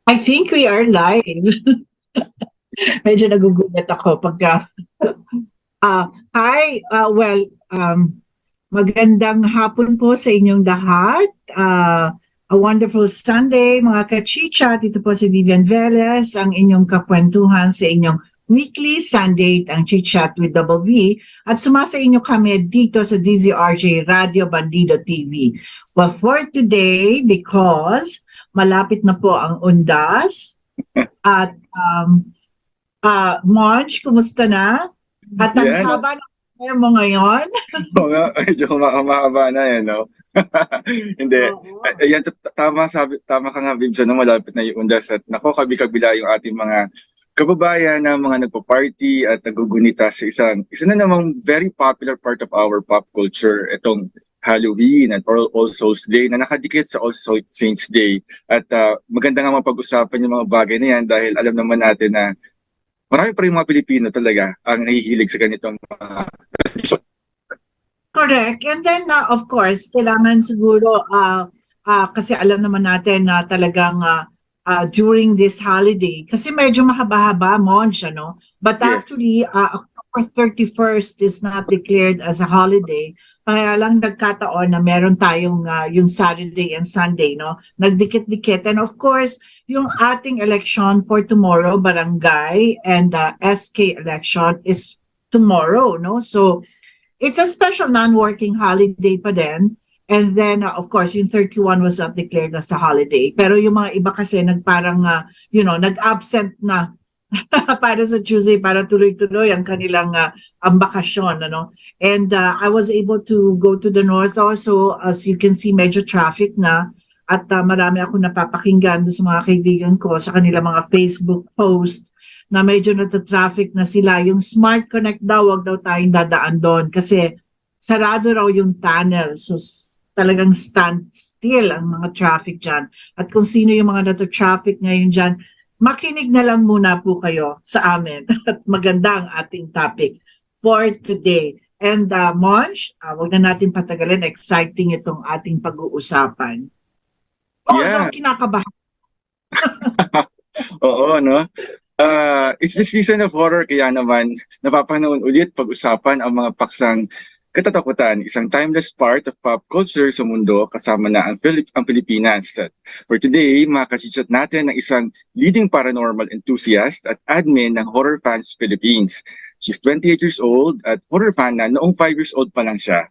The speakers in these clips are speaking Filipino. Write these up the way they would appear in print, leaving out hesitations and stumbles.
I think we are live. Medyo nagugulat ako pagka hi, magandang hapon po sa inyong lahat. A wonderful Sunday, mga kachicha. Dito po si Vivian Velez, ang inyong kakwentuhan sa inyong weekly Sunday, ang Chit-Chat with Double V. At sumasa inyo kami dito sa DZRJ Radio Bandido TV. Well, for today, because malapit na po ang undas, at Monch, kumusta na? At ang Yeah, no? haba ng hair mo ngayon. Oo nga, medyo mahaba na yan, no? Hindi. Oo. Ayan, tama ka nga, Vivian, no? Malapit na yung undas at nako, kabi-kabila yung ating mga kababayan na mga nagpa-party at nagugunita sa isa na namang very popular part of our pop culture, itong Halloween at All Souls Day na nakadikit sa All Saints Day. At maganda nga mapag-usapan yung mga bagay na yan dahil alam naman natin na marami pa rin mga Pilipino talaga ang nahihilig sa ganitong tradisyon. Correct. And then, of course, kailangan siguro, kasi alam naman natin na talagang during this holiday, kasi medyo mahaba-haba, Monch, ano? But Yes. actually, October 31st is not declared as a holiday. Kaya lang nagkataon na meron tayong yung Saturday and Sunday, no? Nagdikit-dikit. And of course, yung ating election for tomorrow, barangay and SK election is tomorrow, no? So, it's a special non-working holiday pa din. And then, of course, yung 31 was not declared as a holiday. Pero yung mga iba kasi nagparang, nag-absent na para sa Tuesday, para tuloy-tuloy ang kanilang ang bakasyon. Ano? And I was able to go to the north also. As you can see, medyo traffic na. At marami ako napapakinggan doon sa mga kaibigan ko sa kanilang mga Facebook post na medyo nata-traffic na sila. Yung Smart Connect daw, wag daw tayong dadaan doon kasi sarado raw yung tunnel. So talagang stand still ang mga traffic dyan. At kung sino yung mga nata-traffic ngayon dyan, makinig na lang muna po kayo sa amin. At maganda ang ating topic for today. And Monch, wag na natin patagalin. Exciting itong ating pag-uusapan. Although Yeah. kinakabahan. Oo, no? It's the season of horror kaya naman napapanood ulit pag-usapan ang mga paksang katatakutan, isang timeless part of pop culture sa mundo kasama na ang Pilipinas. At for today, makakasisat natin ng isang leading paranormal enthusiast at admin ng Horror Fans Philippines. She's 28 years old at horror fan na noong 5 years old pa lang siya.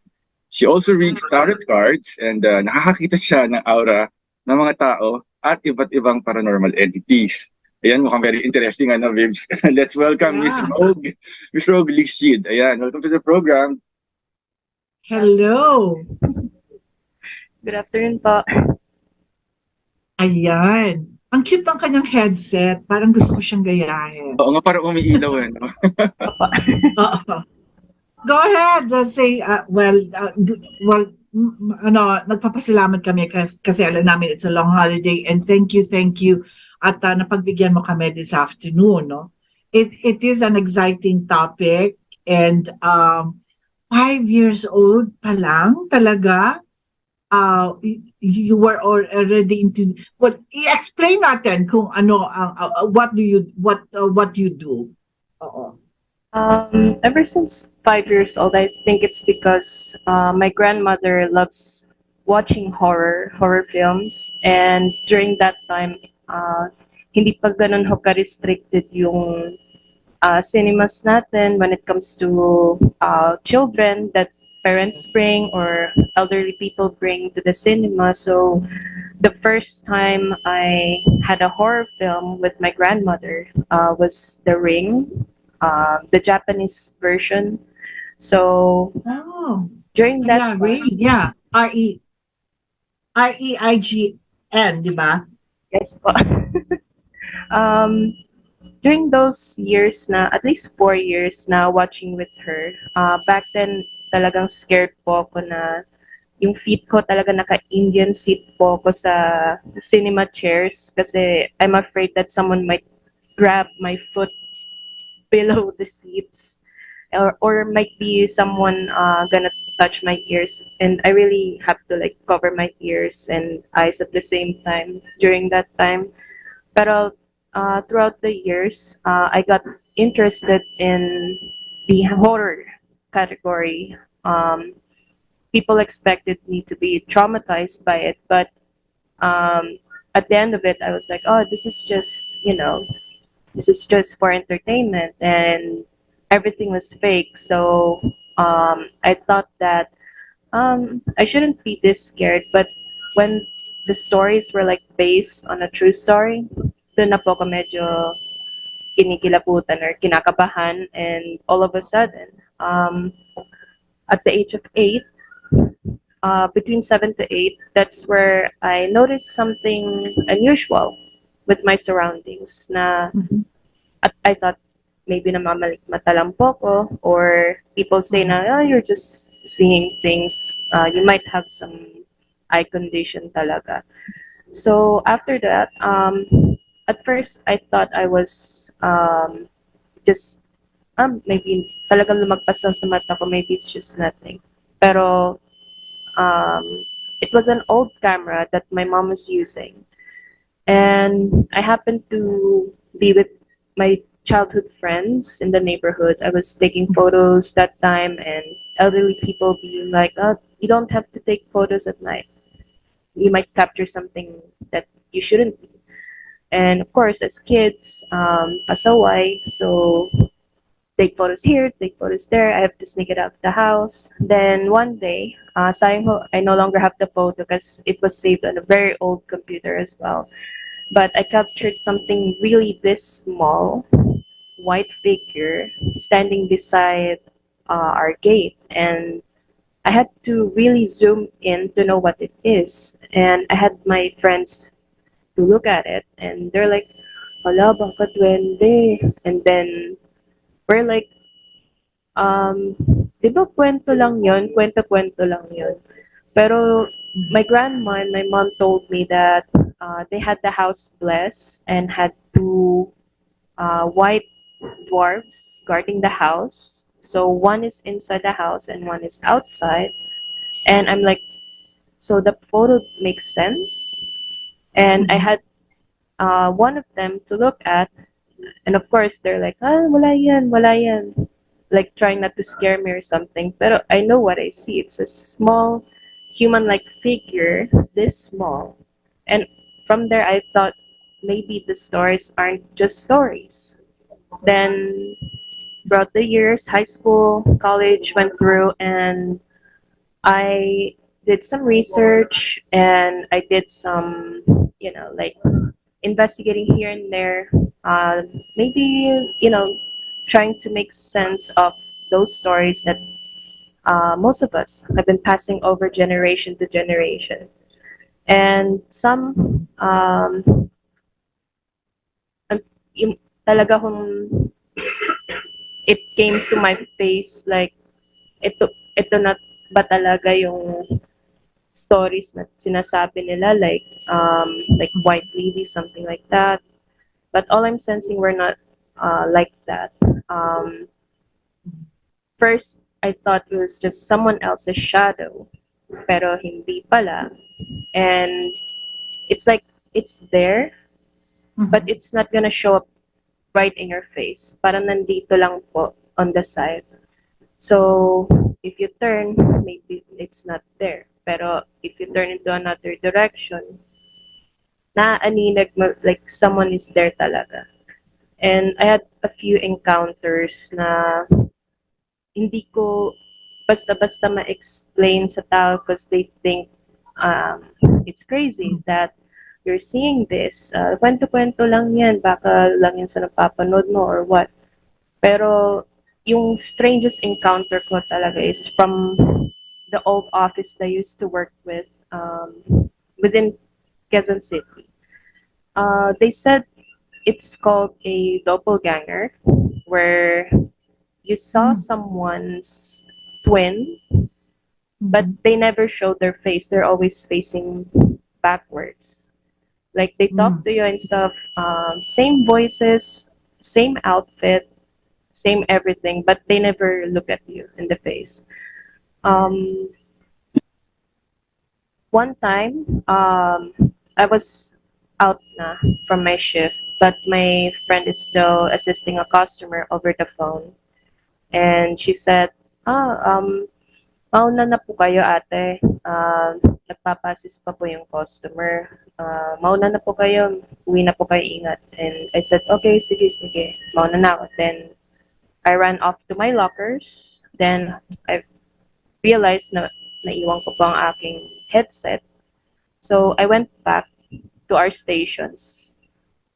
She also reads tarot cards and nakakakita siya ng aura ng mga tao at iba't ibang paranormal entities. Ayan, mukhang very interesting, ano, Vibs? Let's welcome Miss Yeah. Rogue, Miss Rogue Lishid. Ayan, welcome to the program. Hello. Good afternoon po. Ayan. Ang cute ng kanyang headset. Parang gusto ko siyang gayahin. Oo nga, parang umiilaw, ano? Oo. Go ahead. Say, nagpapasalamat kami kasi alam namin it's a long holiday and thank you at napagbigyan mo kami this afternoon, no? It is an exciting topic and 5 years old pa lang talaga. You were already into what i-explain natin kung ano what do you do. Oo. Ever since 5 years old, I think it's because my grandmother loves watching horror films, and during that time, hindi pa ganun ho ka-restricted yung cinemas natin when it comes to children that parents bring or elderly people bring to the cinema. So the first time I had a horror film with my grandmother was The Ring, the Japanese version. So Oh. during Yeah, that Ray. Yeah. Reign, di ba? yes po. During those years na, at least 4 years na watching with her, back then talagang scared po ako na yung feet ko talaga naka-Indian seat po ako sa cinema chairs kasi I'm afraid that someone might grab my foot below the seats or might be someone gonna touch my ears, and I really have to like cover my ears and eyes at the same time during that time. Pero throughout the years, I got interested in the horror category. People expected me to be traumatized by it, but um, at the end of it, I was like, oh, this is just, this is just for entertainment, and everything was fake. So I thought that I shouldn't be this scared. But when the stories were like based on a true story, doon na po ako medyo kinikilabutan or kinakabahan. And all of a sudden, at the age of 8, between 7 to 8, that's where I noticed something unusual with my surroundings. Na Mhm. at I thought maybe namamalikmata lang po ko, or people say na, oh, you're just seeing things. You might have some eye condition talaga. So after that, at first I thought I was just maybe talagang lumagpas lang sa mata ko, maybe it's just nothing. Pero um, it was an old camera that my mom was using. And I happened to be with my childhood friends in the neighborhood. I was taking photos that time, and elderly people being like, oh, you don't have to take photos at night. You might capture something that you shouldn't be. And of course, as kids, pasaway, so take photos here, take photos there. I have to sneak it out of the house. Then one day, sayang ho, I no longer have the photo because it was saved on a very old computer as well. But I captured something really this small, white figure standing beside our gate, and I had to really zoom in to know what it is. And I had my friends to look at it, and they're like, "Hala, baka duwende." And then we're like, "Di ba kwento lang yon? Kwento-kwento lang yon." Pero my grandma and my mom told me that they had the house blessed and had two white dwarfs guarding the house. So one is inside the house and one is outside. And I'm like, so the photo makes sense. And I had one of them to look at. And of course, they're like, ah, wala yan, wala yan. Like trying not to scare me or something. But I know what I see. It's a small human-like figure, this small. And from there, I thought maybe the stories aren't just stories. Then throughout the years, high school, college went through, and I did some research, and I did some, like investigating here and there. Uh, Maybe, trying to make sense of those stories that most of us have been passing over generation to generation. And some, yung talaga kung it came to my face like, ito na ba talaga yung stories na sinasabi nila, like white lady, something like that. But all I'm sensing were not like that. First, I thought it was just someone else's shadow, pero hindi pala. And it's like it's there, but it's not gonna show up right in your face. Parang nandito lang po on the side. So if you turn, maybe it's not there. Pero if you turn into another direction, naaaninag mo, like someone is there talaga. And I had a few encounters na hindi ko basta-basta ma-explain sa tao because they think it's crazy that you're seeing this. Kwento-kwento lang yan. Baka lang yan sa napapanood mo or what. Pero yung strangest encounter ko talaga is from the old office that I used to work with within Quezon City. They said it's called a doppelganger, where you saw someone's twin, but they never showed their face. They're always facing backwards. Like they talk to you and stuff, same voices, same outfit, same everything, but they never look at you in the face. One time, I was out na from my shift, but my friend is still assisting a customer over the phone. And she said, mauna na po kayo ate. Nagpapasis pa po yung customer. Mauna na po kayo. Uwi na po kayo, ingat. And I said, okay, sige, sige. Mauna na ako. Then I ran off to my lockers. Then I realized na naiwan ko po ang aking headset. So I went back to our stations.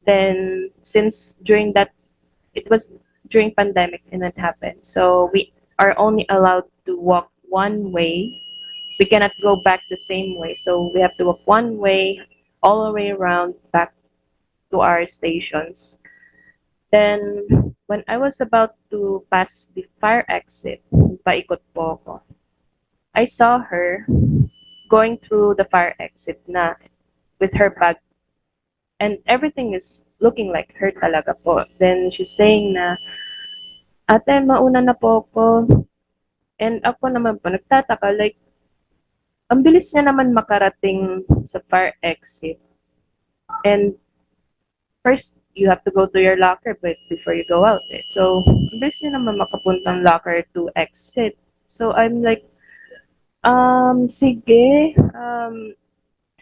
Then since during that, it was during pandemic and it happened. So we are only allowed to walk one way. We cannot go back the same way. So we have to walk one way all the way around back to our stations. Then when I was about to pass the fire exit, paikot po ako, I saw her going through the fire exit na with her bag. And everything is looking like her talaga po. Then she's saying na, ate, mauna na po ako. And ako naman po, nagtataka, like, ang bilis niya naman makarating sa fire exit. And first, you have to go to your locker before you go out. Eh. So, ang bilis niya naman makapuntang locker to exit. So, I'm like, sige,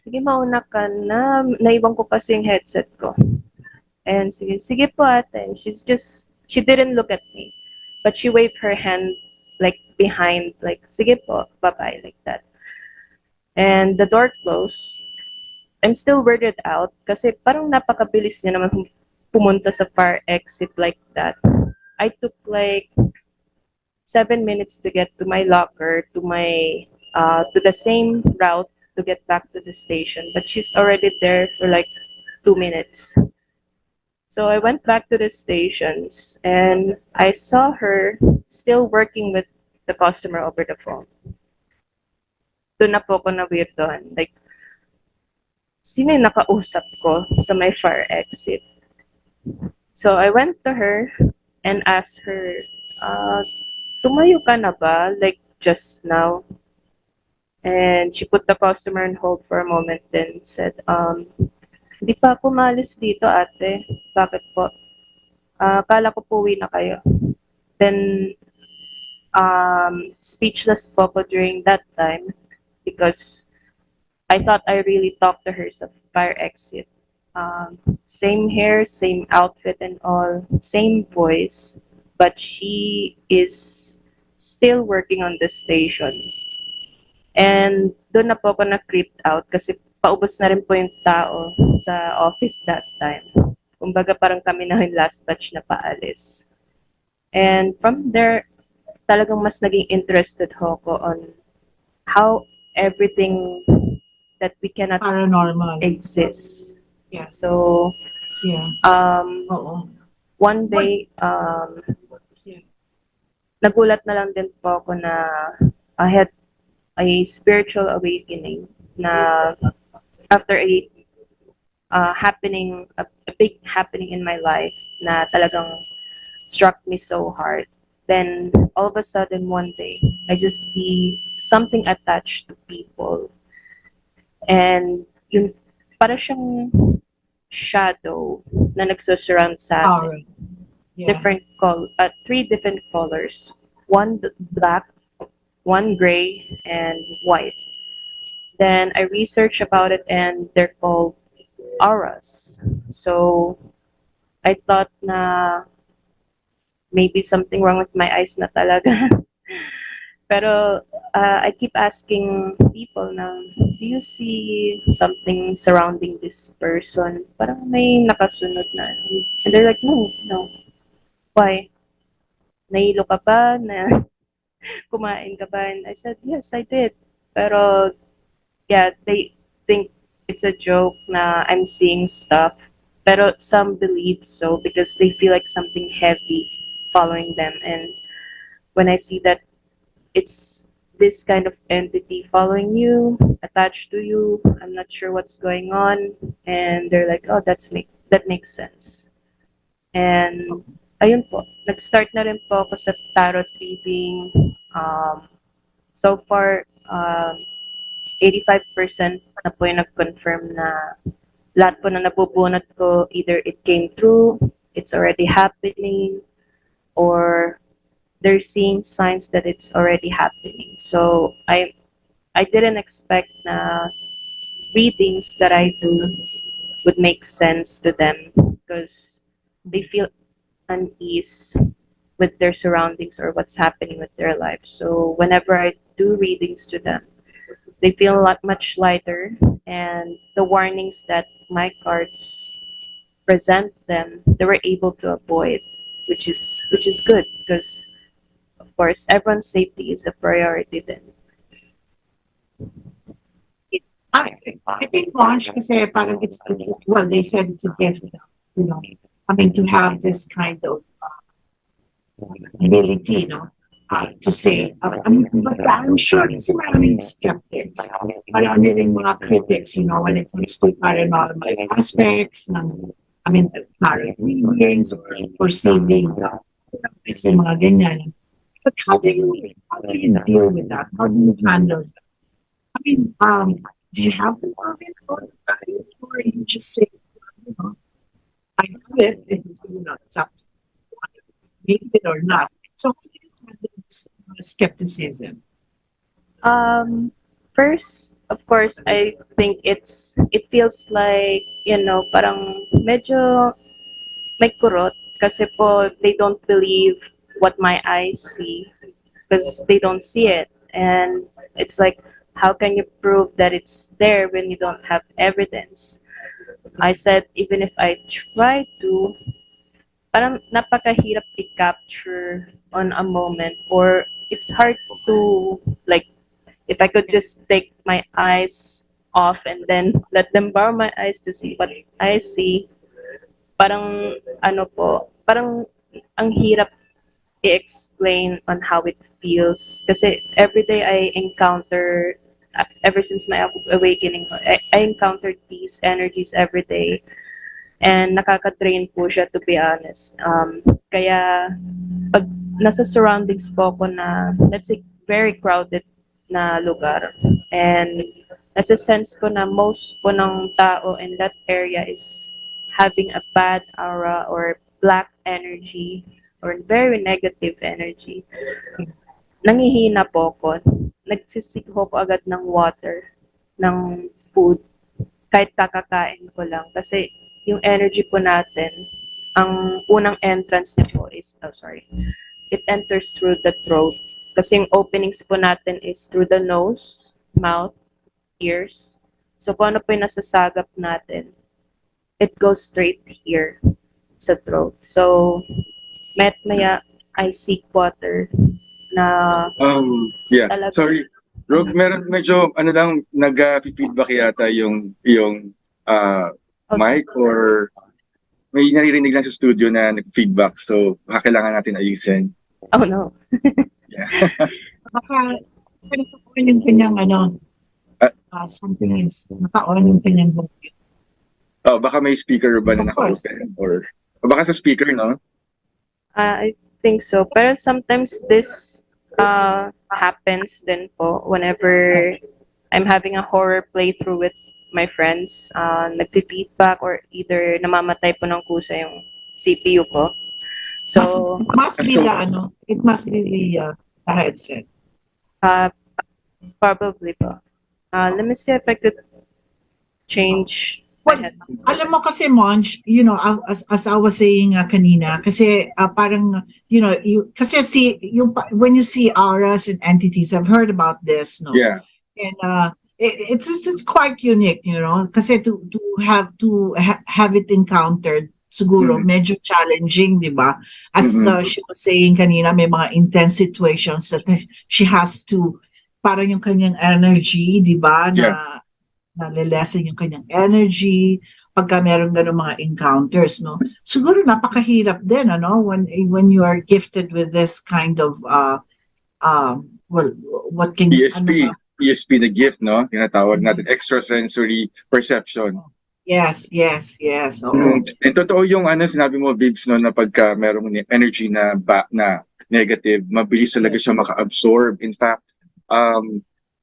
sige, mauna ka na. Naiwan ko kasi yung headset ko. And sige po ate. And she didn't look at me. But she waved her hand like behind, like, sige po, bye-bye, like that. And the door closed. I'm still weirded out kasi parang napakabilis niya naman pumunta sa fire exit like that. I took like 7 minutes to get to my locker, to the same route to get back to the station. But she's already there for like 2 minutes. So I went back to the stations and I saw her still working with the customer over the phone. Doon na po ako na-weirdohan. Like, sino yung nakausap ko sa may fire exit? So I went to her and asked her, tumayo ka na ba? Like, just now? And she put the customer on hold for a moment then said, hindi pa ako maalis dito ate. Bakit po? Kala ko po uwi na kayo. Then, speechless po ako during that time because I thought I really talked to her sa fire exit. Same hair, same outfit and all, same voice, but she is still working on the station. And doon na po ako na-creeped out kasi paubos na rin po yung tao sa office that time. Kumbaga parang kami na yung last batch na paalis. And from there, talagang mas naging interested ho ko on how everything that we cannot Paranormal. see exists. Yeah. So, Yeah. Oo. one day, Yeah. nagulat na lang din po ako na I had a spiritual awakening na after a big happening in my life na talagang struck me so hard. Then all of a sudden one day, I just see something attached to people. And yun, para siyang shadow na nagsusurround sa atin. Yeah. Three different colors. One black, one gray, and white. Then I researched about it and they're called auras. So I thought na maybe something wrong with my eyes na talaga. Pero I keep asking people na, do you see something surrounding this person? Parang may nakasunod na. And they're like, no. Why? Nahilo ka ba? Na kumain ka ba? And I said, yes, I did. Pero yeah, they think it's a joke na I'm seeing stuff. Pero some believe so because they feel like something heavy following them. And when I see that it's this kind of entity following you, attached to you, I'm not sure what's going on. And they're like, oh, that makes sense. And ayun po, nag-start na rin po ako sa tarot reading. So far, 85% na po yung nag-confirm na lahat po na nabubunot ko, either it came true, it's already happening, or they're seeing signs that it's already happening. So I didn't expect na readings that I do would make sense to them because they feel unease with their surroundings or what's happening with their life. So whenever I do readings to them, they feel a lot much lighter, and the warnings that my cards present them, they were able to avoid, which is good because of course everyone's safety is a priority then. I think launch kasi parang well, they said it's a gift, you know, I mean, to have this kind of ability, to say, I mean, but I'm sure it's maraming skeptics, marami rin mga critics, when it comes to paranormal aspects ng, I mean, paranormal readings or saving, kasi mga ganyan. But how do you deal with that? How do you handle that? I mean, do you have to love it or you just say, I have it, and it's up to you, believe it or not. So how do you handle this skepticism? First, of course, I think it feels like, parang medyo may kurot kasi po they don't believe what my eyes see because they don't see it. And it's like, how can you prove that it's there when you don't have evidence? I said, even if I try to, parang napakahirap i-capture on a moment, or it's hard to, like, if I could just take my eyes off and then let them borrow my eyes to see what I see, parang, parang ang hirap i-explain on how it feels. Kasi every day I encounter, ever since my awakening, I encountered these energies every day. And nakaka-drain po siya, to be honest. Kaya, pag nasa surroundings po ako na, let's say, very crowded na lugar, and nasa sense ko na most po ng tao in that area is having a bad aura or black energy or very negative energy, nangihina po ako. Nagsisik po agad ng water, ng food, kahit kakakain ko lang. Kasi yung energy po natin, ang unang entrance niya po is, it enters through the throat. Kasi yung openings po natin is through the nose, mouth, ears. So kung ano po yung nasasagap natin, it goes straight here sa throat. So, maya I seek water na yeah, talaga. sorry. Rog, meron medyo nag-feedback yata yung mic, or may naririnig lang sa studio na nag-feedback, so baka kailangan natin ayusin. Oh no. Yeah. Baka yung kanyang something is naka-on yung kanyang volume. Oh, baka may speaker ba na naka-open, or baka sa speaker, no? I think so. Pero sometimes this happens din po whenever I'm having a horror playthrough with my friends. Nagpi-feedback or either namamatay po ng kusa yung CPU ko. So, it must be the headset. Probably po. Let me see if I could change. Well, alam mo kasi, Monch, as I was saying kanina, kasi parang, kasi when you see auras and entities, I've heard about this, no? Yeah. And it's quite unique, kasi to have it encountered, siguro, medyo challenging, di ba? As she was saying kanina, may mga intense situations that she has to, parang yung kanyang energy, di ba? Yeah. Nalilesen yung kanyang energy pagka meron ganun mga encounters, no? Siguro napakahirap din, when you are gifted with this kind of what can ESP na gift, no? Tinatawag natin extrasensory perception. Yes. And totoo yung sinabi mo, Bibs, no, na pagka merong energy na negative, mabilis talaga siya maka-absorb. In fact,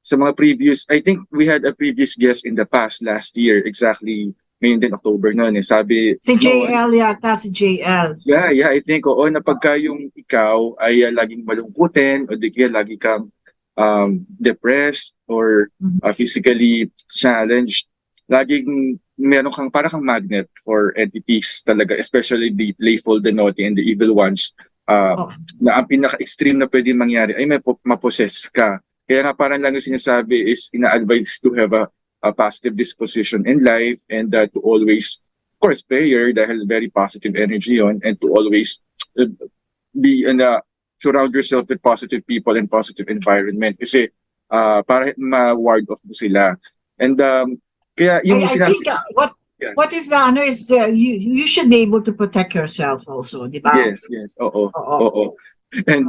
sa mga previous, I think we had a previous guest in the past last year, exactly ngayon din October noon eh. Sabi, Si no, JL yata, si JL. yeah, I think, oo, na pagka yung ikaw ay laging malungkutin o di kaya lagi kang depressed or physically challenged, laging meron kang, para kang magnet for entities talaga, especially the playful, the naughty, and the evil ones. Oh. Na ang pinaka-extreme na pwede mangyari ay may mapossess ka. Kaya nga parang lang yung sinasabi is ina-advise to have a positive disposition in life and to always, of course, prayer dahil very positive energy yon, and to always be in a surround yourself with positive people and positive environment kasi para ma-ward off mo sila. And kaya yung I think yes. what is the ano is you should be able to protect yourself also, di ba? Yes, oo. And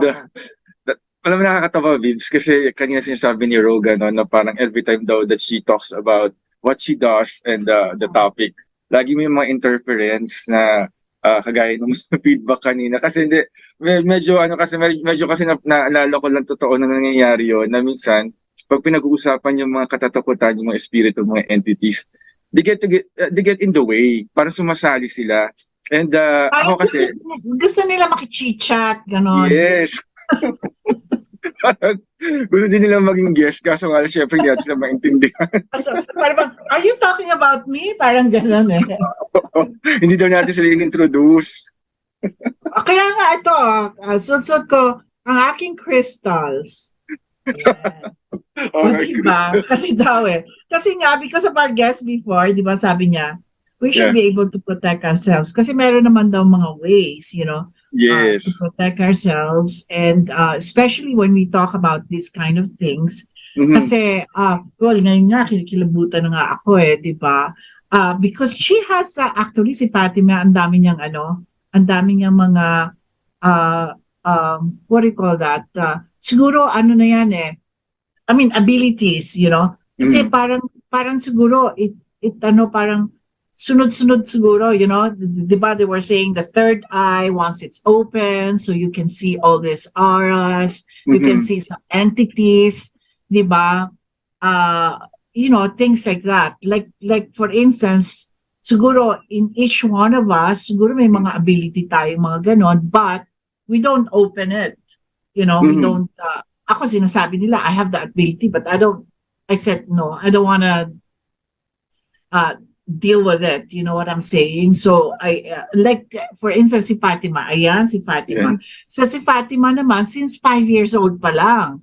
alam mo, nakakatawa, Vibs, kasi kanina sinasabi ni Roga no, na parang every time daw that she talks about what she does and the topic, lagi may mga interference na kagaya ng feedback kanina. Kasi hindi, medyo kasi naalala ko lang totoo na nangyayari yun, na minsan, pag pinag-uusapan yung mga katatakutan, yung mga espiritu, mga entities, they get in the way, para sumasali sila. And ako kasi... Gusto nila makichichat, gano'n. Yes. Gusto din nila maging guest, kaso nga syempre hindi natin sila maintindihan. Parang, are you talking about me? Parang gano'n eh. Hindi daw natin sila in-introduce. Kaya nga ito, suot ko ang aking crystals. Yeah. O diba? Kasi daw eh. Kasi nga, because of our guest before, di ba sabi niya, we should be able to protect ourselves. Kasi meron naman daw mga ways, you know, yes, to protect ourselves. And especially when we talk about these kind of things. Kasi, well, ngayon nga, kinikilabutan na nga ako eh, di ba? Because she has, actually, si Fatima, ang dami niyang mga, what do you call that? Siguro, ano na yan eh, I mean, abilities, you know? Kasi parang siguro, parang sunod-sunod siguro, you know? Diba, they were saying the third eye, once it's open, so you can see all these auras, you can see some entities, diba? You know, things like that. Like for instance, siguro in each one of us, siguro may mga ability tayo, mga ganon, but we don't open it. You know, we don't, ako sinasabi nila, I have the ability, but I said, no, I don't want to deal with it. You know what I'm saying? So, like, for instance, si Fatima, ayan, si Fatima. Yes. So, si Fatima naman, since 5 years old pa lang.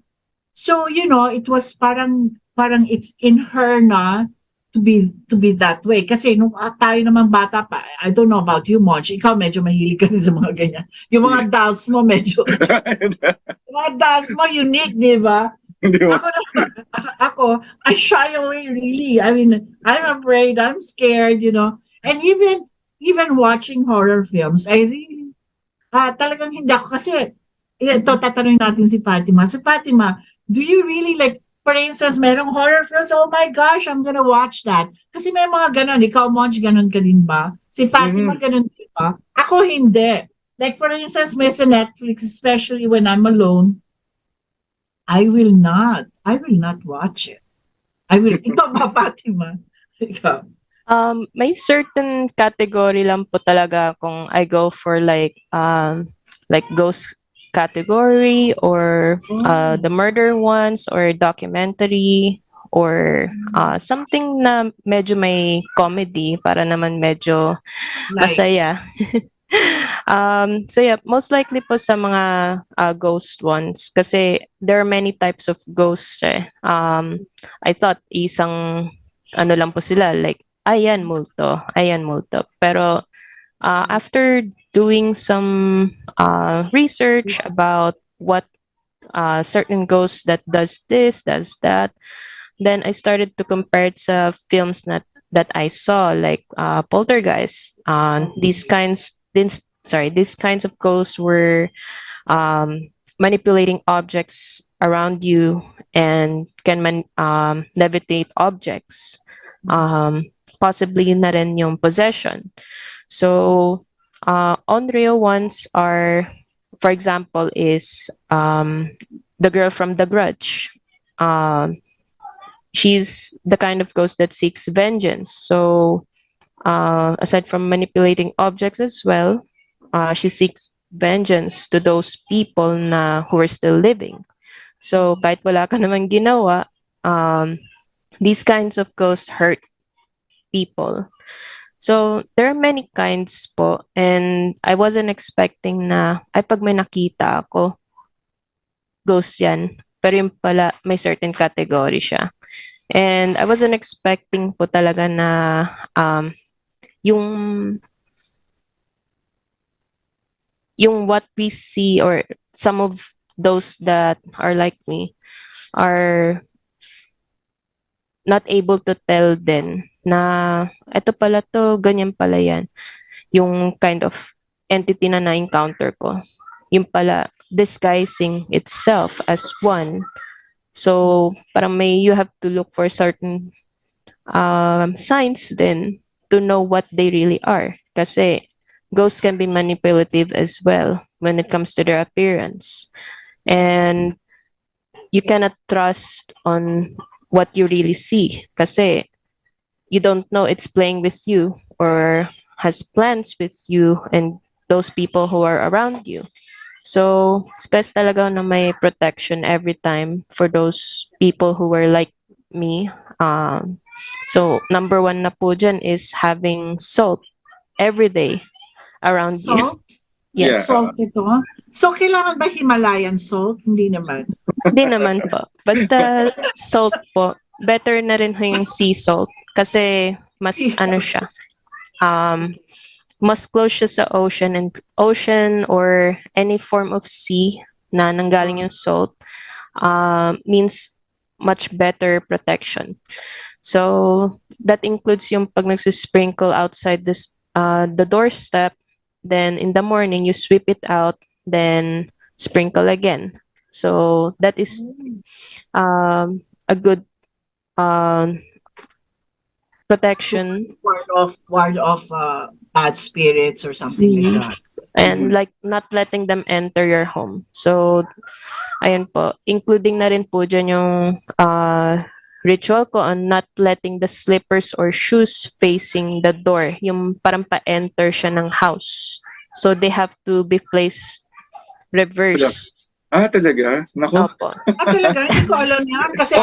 So, you know, it was parang it's in her na, to be that way. Kasi nung tayo naman bata pa, I don't know about you, Monch, ikaw medyo mahilig ka rin sa mga ganyan. Yung mga dolls mo medyo, yung mga dolls mo unique, di ba? Ako, I shy away really. I mean, I'm afraid, I'm scared, you know. And even watching horror films, I really, talagang hindi ako kasi, ito tatanungin natin si Fatima. Si Fatima, do you really like, for instance, merong horror films, oh my gosh, I'm gonna watch that. Kasi may mga ganon, ikaw, Monch, ganon ka din ba? Si Fatima, ganon din ba? Ako, hindi. Like, for instance, may sa Netflix, especially when I'm alone, I will not watch it. Ikaw ba, Fatima? Ikaw? May certain category lang po talaga kung I go for like ghost category or the murder ones or documentary or something na medyo may comedy para naman medyo masaya. So yeah, most likely po sa mga ghost ones kasi there are many types of ghosts eh. I thought isang ano lang po sila like ayan multo. Pero after doing some research about what certain ghosts that does this, does that, then I started to compare it to films that I saw, like Poltergeist. These kinds of ghosts were manipulating objects around you and can levitate objects. Possibly na rin yung possession. So, on-real ones are, for example, is the girl from The Grudge. She's the kind of ghost that seeks vengeance. So, Aside from manipulating objects as well, she seeks vengeance to those people na who are still living. So kahit wala ka naman ginawa, these kinds of ghosts hurt people. So there are many kinds po, and I wasn't expecting na ay pag may nakita ako, ghost yan. Pero yung pala may certain category siya. And I wasn't expecting po talaga na yung what we see, or some of those that are like me are not able to tell din na eto pala to, ganyan pala yan. Yung kind of entity na na-encounter ko. Yung pala disguising itself as one. So, parang you have to look for certain signs then to know what they really are. Kasi ghosts can be manipulative as well when it comes to their appearance. And you cannot trust on what you really see kasi you don't know it's playing with you or has plans with you and those people who are around you. So, it's best talaga na may protection every time for those people who were like me. So, number one na po dyan is having salt every day around you. Salt? Yeah. Yes. Salt ito. So, kailangan ba Himalayan salt? Hindi naman. Hindi naman po. Basta salt po. Better na rin ho yung sea salt kasi mas ano siya. Mas close siya sa ocean, and ocean or any form of sea na nanggaling yung salt means much better protection. So that includes yung pag nagsusprinkle outside this the doorstep, then in the morning you sweep it out, then sprinkle again. So that is a good protection. Ward off bad spirits or something like that. And like not letting them enter your home. So, ayun po, including na rin po dyan yung ritual ko on not letting the slippers or shoes facing the door, yung parang pa-enter siya ng house. So, they have to be placed reversed. Talaga? Nako. Opo. Talaga, hindi ko alam yan. Kasi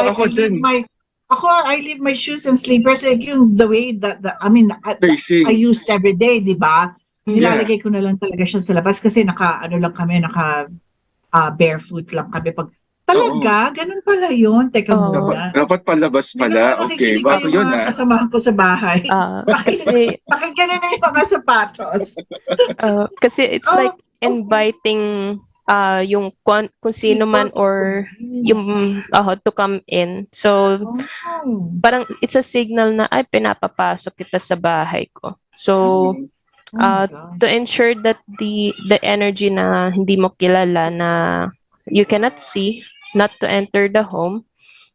I leave my shoes and slippers like yung the way that I used every day, di ba? Nilalagay ko na lang talaga siya sa labas kasi naka barefoot lang kami pag talaga, ganun pala yun. Teka muna. Dapat palabas pala. Okay, bago yun ha. Kasamahan ko sa bahay. Kasi ganun na yung mga sapatos. Kasi it's like inviting yung kung sino man or yung to come in. So, parang it's a signal na ay pinapapasok kita sa bahay ko. So, to ensure that the energy na hindi mo kilala na you cannot see, not to enter the home,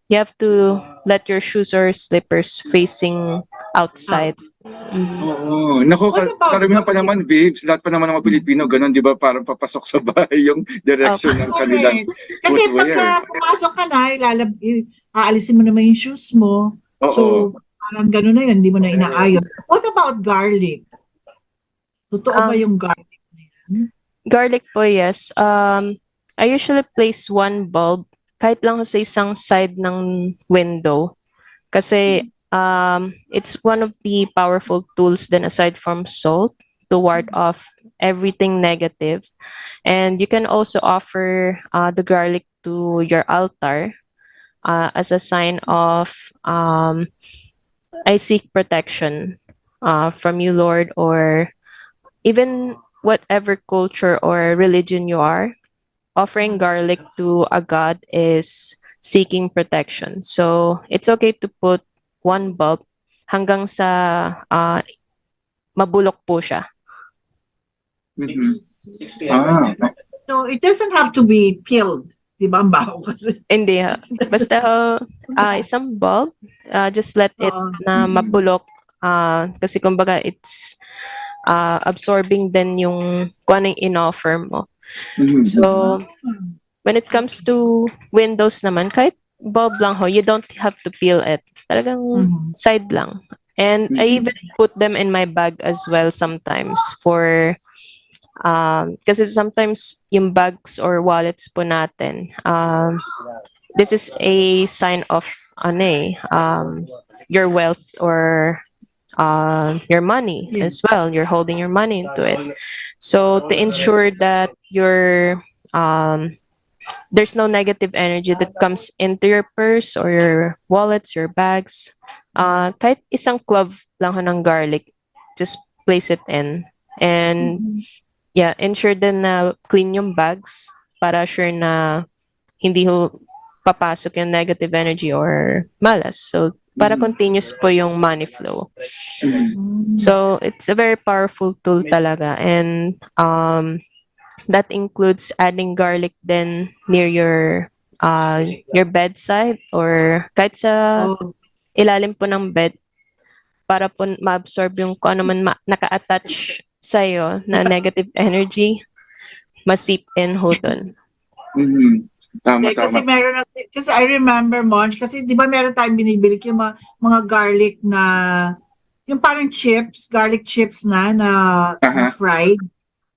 you have to let your shoes or slippers facing outside. Oo. Naku, karamihan pa naman, babes, lahat pa naman ng mga Pilipino, ganun, di ba, parang papasok sa bahay yung direction ng kanilang kasi footwear. Pagka pumasok ka na, aalisin mo naman yung shoes mo. So, parang ganun na yun, hindi mo na inaayos. What about garlic? Totoo ba yung garlic na yan? Garlic po, yes. I usually place one bulb, kahit lang sa isang side ng window. Kasi, it's one of the powerful tools then aside from salt to ward off everything negative. And you can also offer the garlic to your altar as a sign of I seek protection from you, Lord, or even whatever culture or religion you are, offering garlic to a god is seeking protection. So it's okay to put one bulb hanggang sa mabulok po siya. So it doesn't have to be peeled, di ba? Ang baho kasi. Hindi. Basta isang bulb, just let it na mabulok kasi kumbaga it's absorbing din yung kung anong in-offer mo. So when it comes to windows naman, kahit bulb lang ho, you don't have to peel it. Talagang side lang. And I even put them in my bag as well sometimes for kasi sometimes yung bags or wallets po natin, this is a sign of ano your wealth or your money Yeah. as well. You're holding your money into it. So to ensure that there's no negative energy that comes into your purse or your wallets, your bags, kahit isang clove lang ho ng garlic, just place it in. And yeah, ensure din na clean yung bags para sure na hindi ho papasok yung negative energy or malas. So, para continuous po yung money flow. So, it's a very powerful tool talaga. And that includes adding garlic then near your bedside or kahit sa Oh, ilalim po ng bed para po ma-absorb yung kung ano man naka-attach sa'yo na negative energy, ma-seep in ho dun. Tama, kasi tama. meron kasi I remember, Monch, kasi di ba meron tayong binibili yung mga garlic na yung parang chips, garlic chips na fried.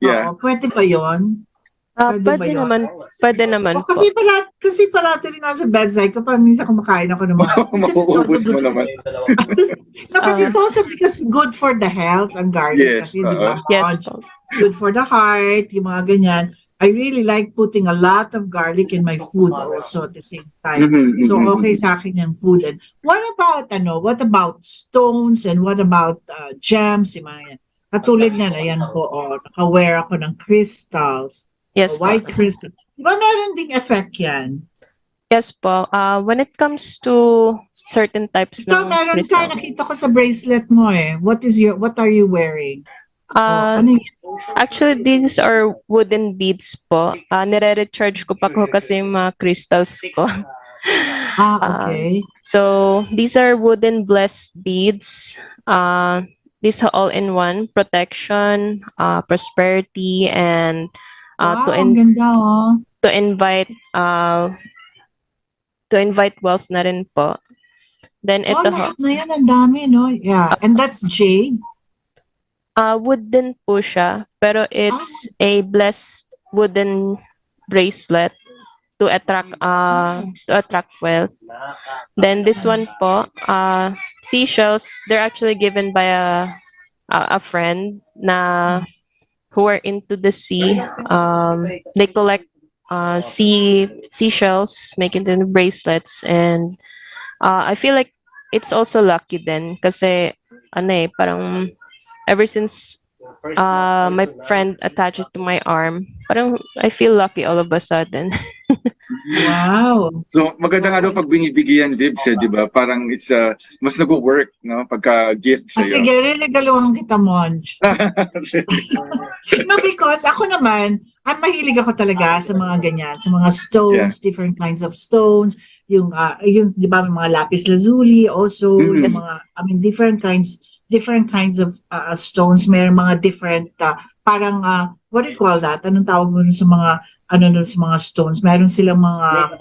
Yeah. Oo, pwede ba yun? Pwede ba yun? Pwede naman O, po. kasi parati rin nasa bedside ko, pag minsan kumakain ako ng mga, because it's also Mauubos mo good. naman. No, but it's also because good for the health ang garlic Yes, kasi, di ba? Yes Monch? po. It's good for the heart, yung mga ganyan. I really like putting a lot of garlic in my food also at the same time. So okay sa akin yung food. And what about stones and what about gems? Yung mga yan. Katulad na yan po, naka-wear ako ng crystals. Yes po. White crystal. Di ba meron ding effect yan? Yes po. When it comes to certain types Ito, ng meron crystal. nakita ko sa bracelet mo eh. What are you wearing? Ano yan? Actually, these are wooden beads po. Nire-recharge ko pa ko kasi yung mga crystals ko. Okay. So, these are wooden blessed beads. These are all in one. Protection, prosperity, and Wow, ang ganda to invite wealth na rin po. Then ito lahat na yan, ang dami, no? Yeah, and that's jade? Wood din po siya, pero it's a blessed wooden bracelet to attract wealth. Then this one po, seashells, they're actually given by a friend na who are into the sea. They collect seashells, making them bracelets, and I feel like it's also lucky then kasi parang ever since my friend attached it to my arm, parang I feel lucky all of a sudden. Wow. So, maganda nga daw pag binibigyan, Vibs, di ba? Parang it's mas nag-work, no? Pagka-gift sa'yo. Sige, regaluhan kita, Monch. No, because ako naman, mahilig ako talaga sa mga ganyan, sa mga stones, different kinds of stones, yung di ba, may mga lapis lazuli, also, yung mga, different kinds of stones, may mga different, parang, what do you call that? Anong tawag mo sa mga, sa mga stones? Meron silang mga,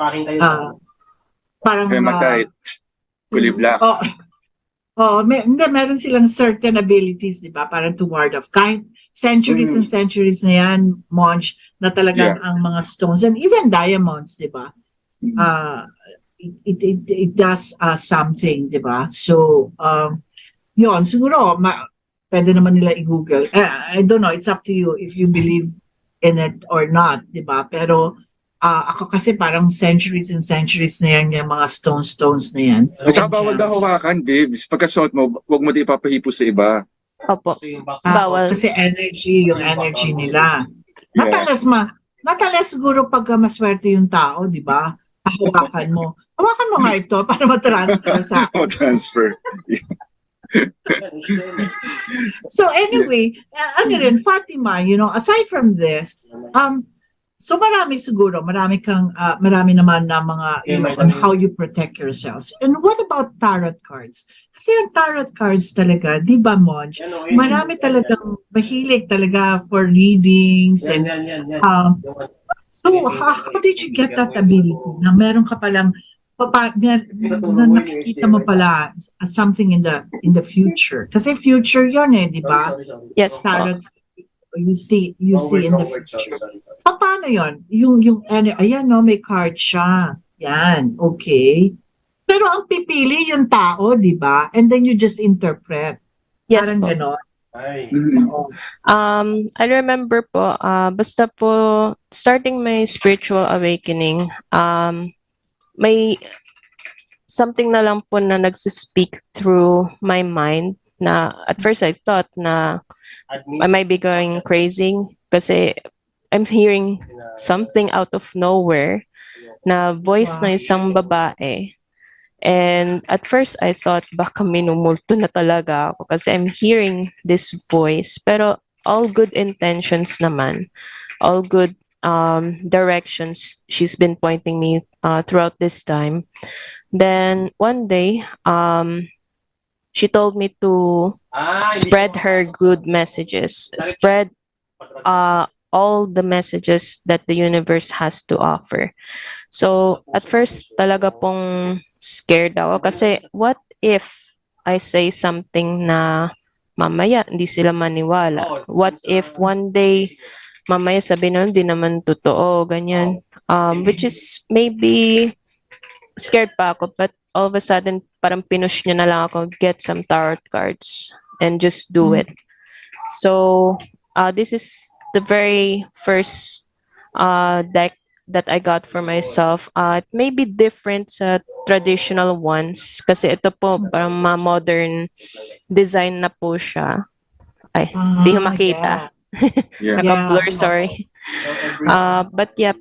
parang, hematite, kulibla. Meron silang certain abilities, di ba? Parang to ward off. Kahit centuries and centuries na yan, Monch, na talagang ang mga stones, and even diamonds, di ba? It does something, di ba? So, yun, siguro, pwede naman nila i-Google. I don't know, it's up to you if you believe in it or not, di ba? Pero, ako kasi parang centuries and centuries na yan, yung mga stones na yan. At saka bawal daw hawakan, Bibs. Pagka-shot mo, huwag mo di ipapahipo sa iba. Opo. Bawal. Kasi yung energy nila. Natalas siguro pagka maswerte yung tao, di ba? Hawakan mo. Hawakan mo nga ito para ma-transfer sa akin. Transfer. So anyway, Fatima, aside from this, so marami naman na mga, on how you protect yourselves. And what about tarot cards? Kasi ang tarot cards talaga, di ba, Monch? Marami talagang mahilig talaga for readings. And so how did you get that ability na meron ka palang na nakikita mo pala something in the future. Kasi future yon di ba? Yes po. Tarot, you see in the future. Paano yon? Ayan no, may card siya. Yan, okay. Pero ang pipili yung tao, di ba? And then you just interpret. Yes Parang po. ganon. Oo. I remember po, basta po, starting my spiritual awakening, may something na lang po na nagsispeak through my mind na at first I thought na I might be going crazy kasi I'm hearing something out of nowhere na voice na isang babae. And at first I thought baka minumulto na talaga ako kasi I'm hearing this voice. Pero all good intentions naman, all good directions she's been pointing me throughout this time. Then one day, she told me to spread her good messages, spread all the messages that the universe has to offer. So at first talaga pong scared ako kasi what if I say something na mamaya hindi sila maniwala? What if one day mamaya sabi na hindi naman totoo, ganyan. Which is maybe scared pa ako, but all of a sudden parang pinush niya na lang ako, get some tarot cards and just do it. So this is the very first deck that I got for myself. It may be different sa traditional ones kasi ito po parang modern design na po siya. Ay, di ko makita. Yeah. Naka-blur, sorry. But yeah,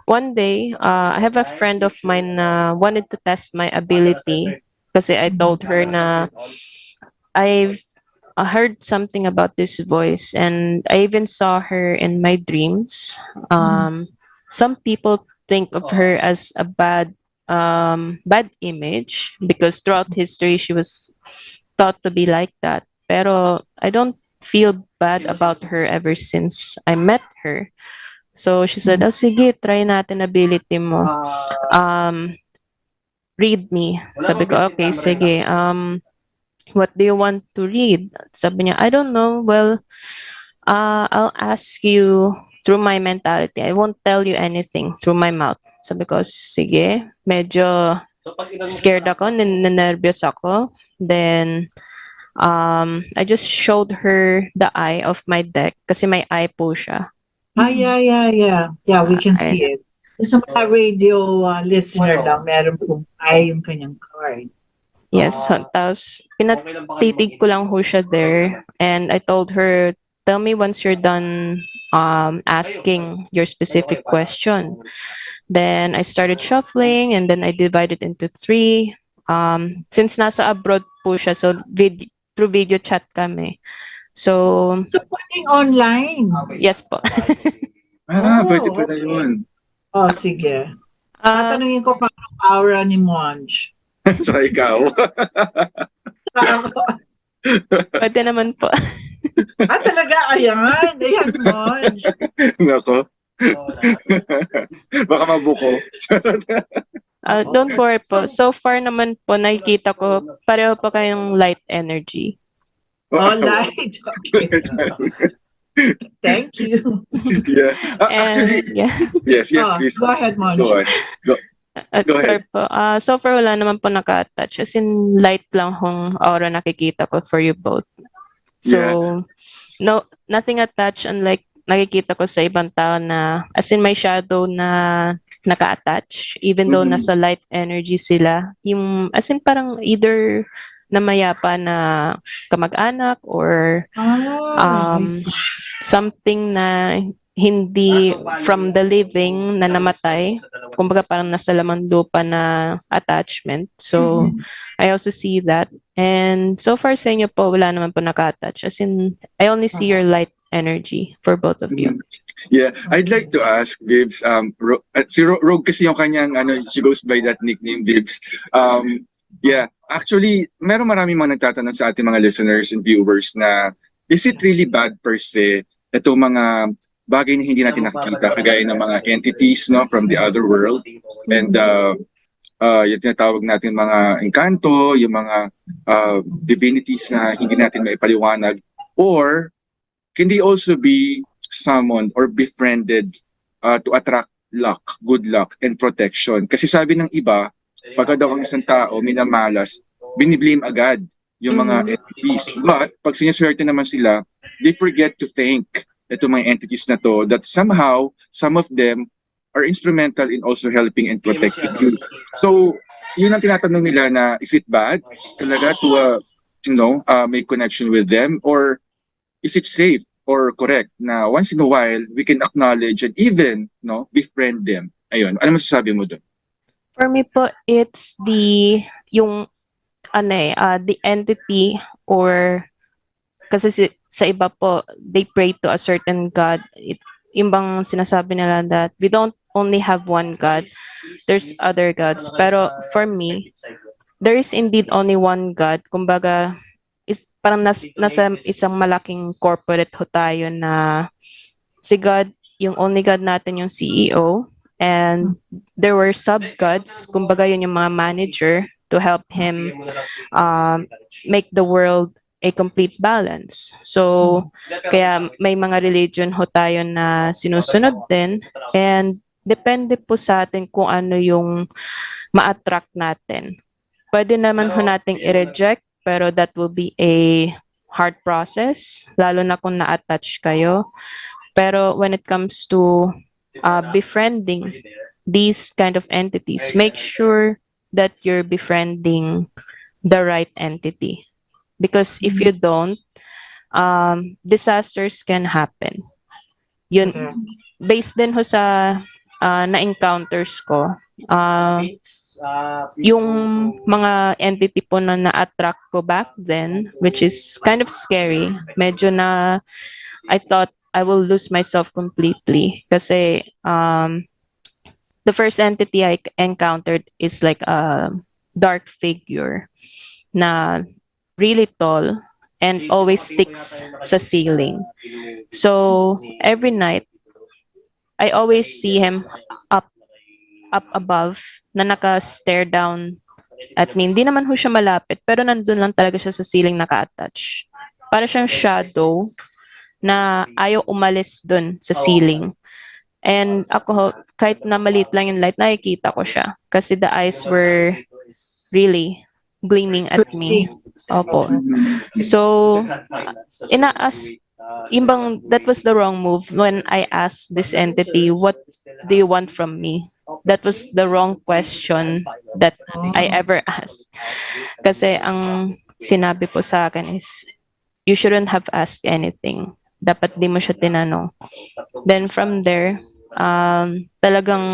one day, I have a friend of mine na wanted to test my ability kasi I told her na I've heard something about this voice and I even saw her in my dreams. Some people think of her as a bad image because throughout history she was thought to be like that. Pero I don't feel bad about her ever since I met her. So she said, "Oh, sige, try natin ability mo. Read me." Sabi ko, "Okay, sige. What do you want to read?" Sabi niya, "I don't know. Well, I'll ask you through my mentality. I won't tell you anything through my mouth." Sabi ko, "Sige." Medyo scared ako, nervous ako. Then, I just showed her the eye of my deck kasi may eye po siya. Yeah, we can see it. Sa mga radio listener lang, meron pong eye yung kanyang card. Yes, tapos pinatitig ko lang ho siya there and I told her, "Tell me once you're done asking your specific question." Then I started shuffling and then I divided into 3. Since nasa abroad po siya, so through video chat kami. So pwedeng online? Yes po. Pwede pala yun. Oh, sige. Tatanungin ko paano aura ni Monj. Saka ikaw. Pwede naman po. Talaga? Ayan, Monj. Nako. Baka mabuko. Don't worry po. So far naman po, nakikita ko, pareho pa kayong light energy. Oh, light. Okay. Thank you. Yeah. Actually, yeah. Yes, please. Go ahead, Monj. Go on. Go Sorry ahead. po. So far, wala naman po naka-attach. As in, light lang hong aura nakikita ko for you both. So, no, nothing attached, unlike nakikita ko sa ibang tao na, as in may shadow na naka-attach, even though nasa light energy sila. Yung, as in parang either na mayapa na kamag-anak or something na hindi from the living na namatay. Kumbaga parang nasa laman lupa na attachment. So, I also see that. And so far sa inyo po, wala naman po naka-attach. As in, I only see your light energy for both of you. Yeah, I'd like to ask Vibs, si Rogue kasi yung kanyang, she goes by that nickname, Vibs. Yeah, actually, maraming mga nagtatanong sa ating mga listeners and viewers na, is it really bad per se, itong mga bagay na hindi natin nakikita, kagaya ng mga entities, no, from the other world, and yung tinatawag natin mga engkanto, yung mga divinities na hindi natin maipaliwanag, or can they also be summoned or befriended to attract luck, good luck, and protection? Kasi sabi ng iba, pagka daw ang isang tao minamalas, biniblame agad yung mga entities. But pag sineswerte naman sila, they forget to thank ito mga entities na to, that somehow, some of them are instrumental in also helping and protecting you. So, yun ang tinatanong nila na, is it bad talaga to, make connection with them? Or is it safe or correct na once in a while, we can acknowledge and even, befriend them? Ayun, ano masasabi mo doon? For me po, it's yung the entity, or kasi sa iba po, they pray to a certain God. Yung bang sinasabi nila that we don't only have one God, there's other gods. Pero for me, there is indeed only one God. Kumbaga, parang nasa isang malaking corporate ho tayo na si God, yung only God natin yung CEO, and there were sub-gods, kumbaga yun yung mga manager to help him make the world a complete balance. So, kaya may mga religion ho tayo na sinusunod din, and depende po sa atin kung ano yung ma-attract natin. Pwede naman ho nating i-reject, pero that will be a hard process, lalo na kung na-attach kayo. Pero when it comes to befriending these kind of entities, make sure that you're befriending the right entity. Because if you don't, disasters can happen. Yun, based din ho sa na-encounters ko, yung mga entity po na na-attract ko back then, which is kind of scary, medyo na I thought I will lose myself completely. Kasi the first entity I encountered is like a dark figure na really tall and always sticks sa ceiling. So every night, I always see him up above na naka-stare down at me. Hindi naman ho siya malapit, pero nandun lang talaga siya sa ceiling naka-attach. Para siyang shadow na ayaw umalis dun sa ceiling. And ako, kahit na maliit lang yung light, nakikita ko siya. Kasi the eyes were really gleaming at me. Opo. So, that was the wrong move when I asked this entity, what do you want from me? That was the wrong question that I ever asked. Kasi ang sinabi po sa akin is, you shouldn't have asked anything. Dapat di mo siya tinanong. Then from there, talagang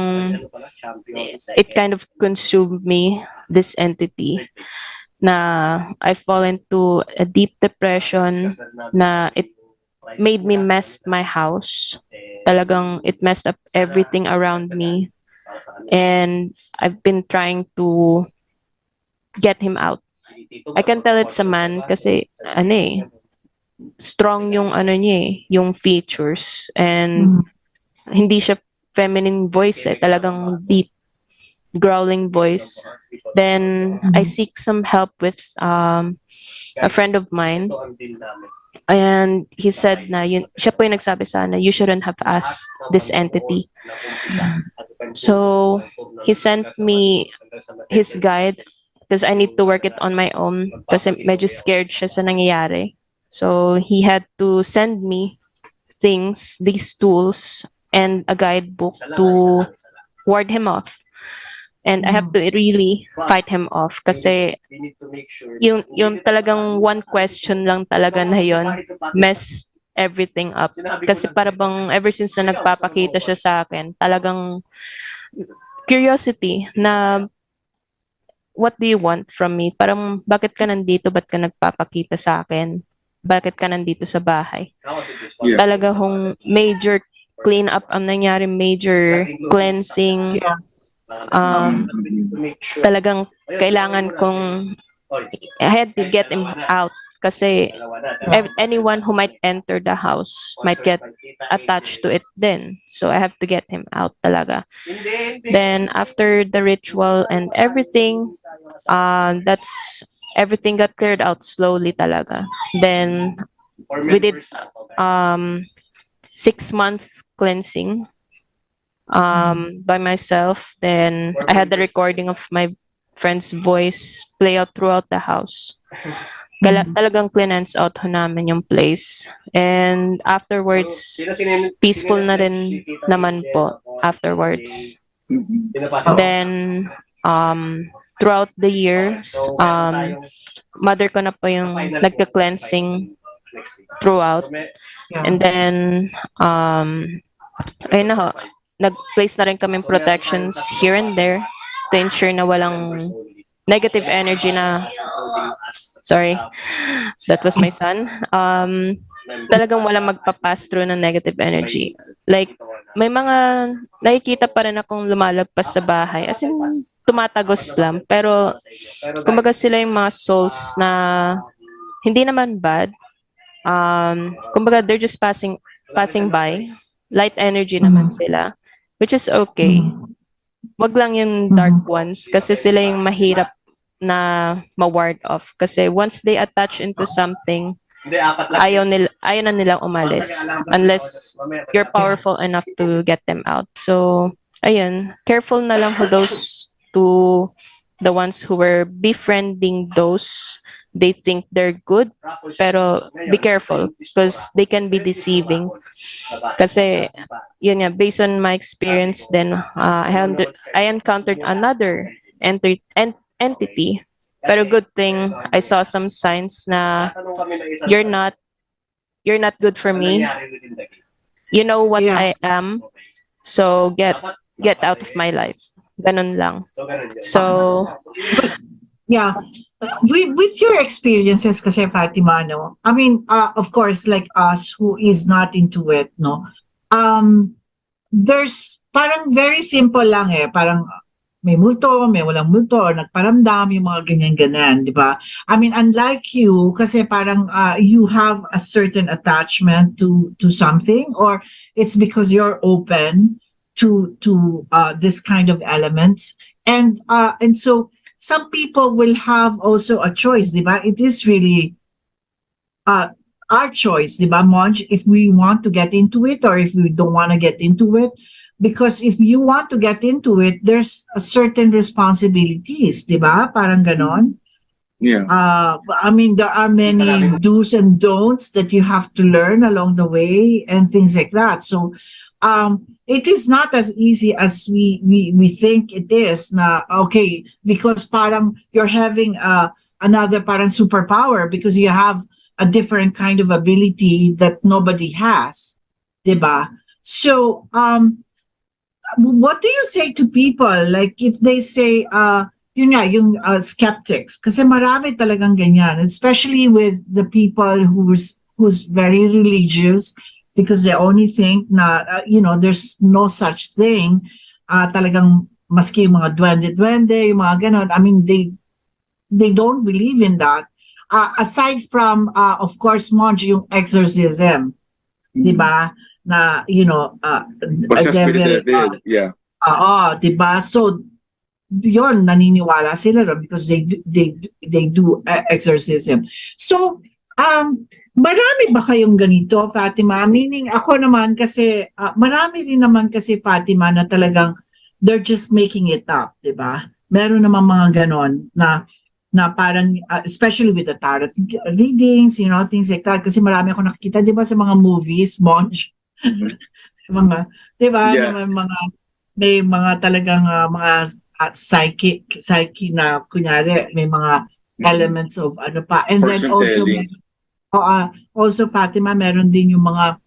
it kind of consumed me, this entity, na I fall into a deep depression, na it made me mess my house. Talagang it messed up everything around me. And I've been trying to get him out. I can tell it's a man kasi strong yung niya yung features, and hindi siya feminine voice talagang deep growling voice. Then I seek some help with a friend of mine, and he said na siya po yung nagsabi sana, you shouldn't have asked this entity. So he sent me his guide because I need to work it on my own kasi medyo scared siya sa nangyayari. So he had to send me these tools, and a guidebook to ward him off. And I have to really fight him off kasi yung talagang one question lang talaga na yun messed everything up. Kasi para bang ever since na nagpapakita siya sa akin, talagang curiosity na what do you want from me? Parang bakit ka nandito? Ba't ka nagpapakita sa akin? Bakit ka nandito sa bahay? Yeah. Talaga hong major clean up ang nangyari, major cleansing. Talagang kailangan kong I had to get him out kasi anyone who might enter the house might get attached to it then. So I have to get him out talaga. Then after the ritual and everything, that's everything got cleared out slowly talaga. Then we did 6 month cleansing by myself. Then I had the recording of my friend's voice play out throughout the house. Talagang cleanse out ho namin yung place. And afterwards, peaceful na rin naman po afterwards. Then, throughout the years, mother ko na po yung nagka-cleansing throughout. And then, ayun na ho, nag-place na rin kaming protections here and there to ensure na walang negative energy na, sorry, that was my son. Talagang walang magpa-pass through ng negative energy. Like, may mga nakikita pa rin akong lumalagpas sa bahay. As in, tumatagos lang. Pero, kumbaga sila yung mga souls na hindi naman bad. Kumbaga, they're just passing by. Light energy naman sila. Which is okay. Wag lang yung dark ones kasi sila yung mahirap na ma-ward off. Kasi once they attach into something, ayaw na nilang umalis unless you're powerful enough to get them out. So, ayun, careful na lang for those to the ones who were befriending those they think they're good, pero be careful because they can be deceiving. Kasi, yun nga, based on my experience then, I encountered another entity. Pero good thing, I saw some signs na you're not good for me. You know what I am, so get out of my life. Ganun lang. So, yeah. With your experiences kasi Fatima, no? I mean, of course, like us who is not into it, no? There's parang very simple lang eh. Parang may multo, may walang multo, or nagparamdam, yung mga ganyan-ganyan, di ba? I mean, unlike you, kasi parang you have a certain attachment to something, or it's because you're open to this kind of elements. And so, some people will have also a choice, di ba? It is really our choice, di ba, Monj, if we want to get into it or if we don't want to get into it. Because if you want to get into it, there's a certain responsibilities, di ba? Parang ganon. Yeah. I mean, there are many do's and don'ts that you have to learn along the way and things like that. So, it is not as easy as we think it is na, okay, because parang you're having another parang superpower because you have a different kind of ability that nobody has, diba? So, what do you say to people? Like if they say, yun nga, yung skeptics, kasi marami talagang ganyan, especially with the people who's very religious, because they only think na, there's no such thing. Talagang maski yung mga duwende-duwende, yung mga ganon. I mean, they don't believe in that. Aside from, of course, Monj, yung exorcism, di ba? Na, a devil. Yeah. Diba? So, yun, naniniwala sila because they do exorcism. So, marami ba kayong ganito, Fatima? Meaning, ako naman kasi, marami rin naman kasi, Fatima, na talagang they're just making it up, di ba? Meron naman mga ganon na parang, especially with the tarot readings, things like that. Kasi marami ako nakikita, di ba, sa mga movies, Monj? Mga, di ba? Yeah. May mga talagang mga psyche na, kunyari, may mga elements of ano pa. And then also, Fatima, meron din yung mga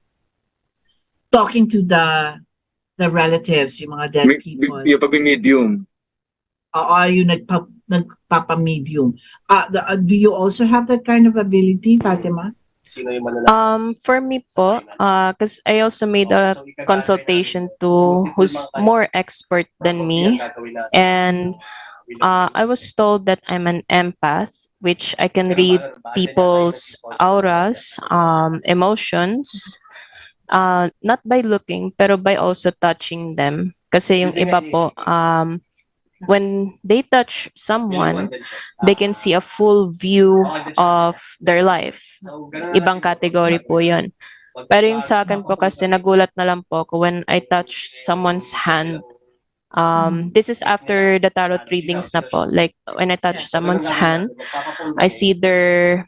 talking to the relatives, yung mga dead people. Yung pag-medium. Yung nagpapamedium. Do you also have that kind of ability, Fatima? For me po, because I also made a consultation to who's more expert than me, and I was told that I'm an empath, which I can read people's auras, emotions, not by looking, pero by also touching them. Kasi yung iba po, when they touch someone, they can see a full view of their life. Ibang category po yun. Pero yung sa akin po kasi nagulat na lang po ako when I touch someone's hand. This is after the tarot readings na po. Like when I touch someone's hand, I see their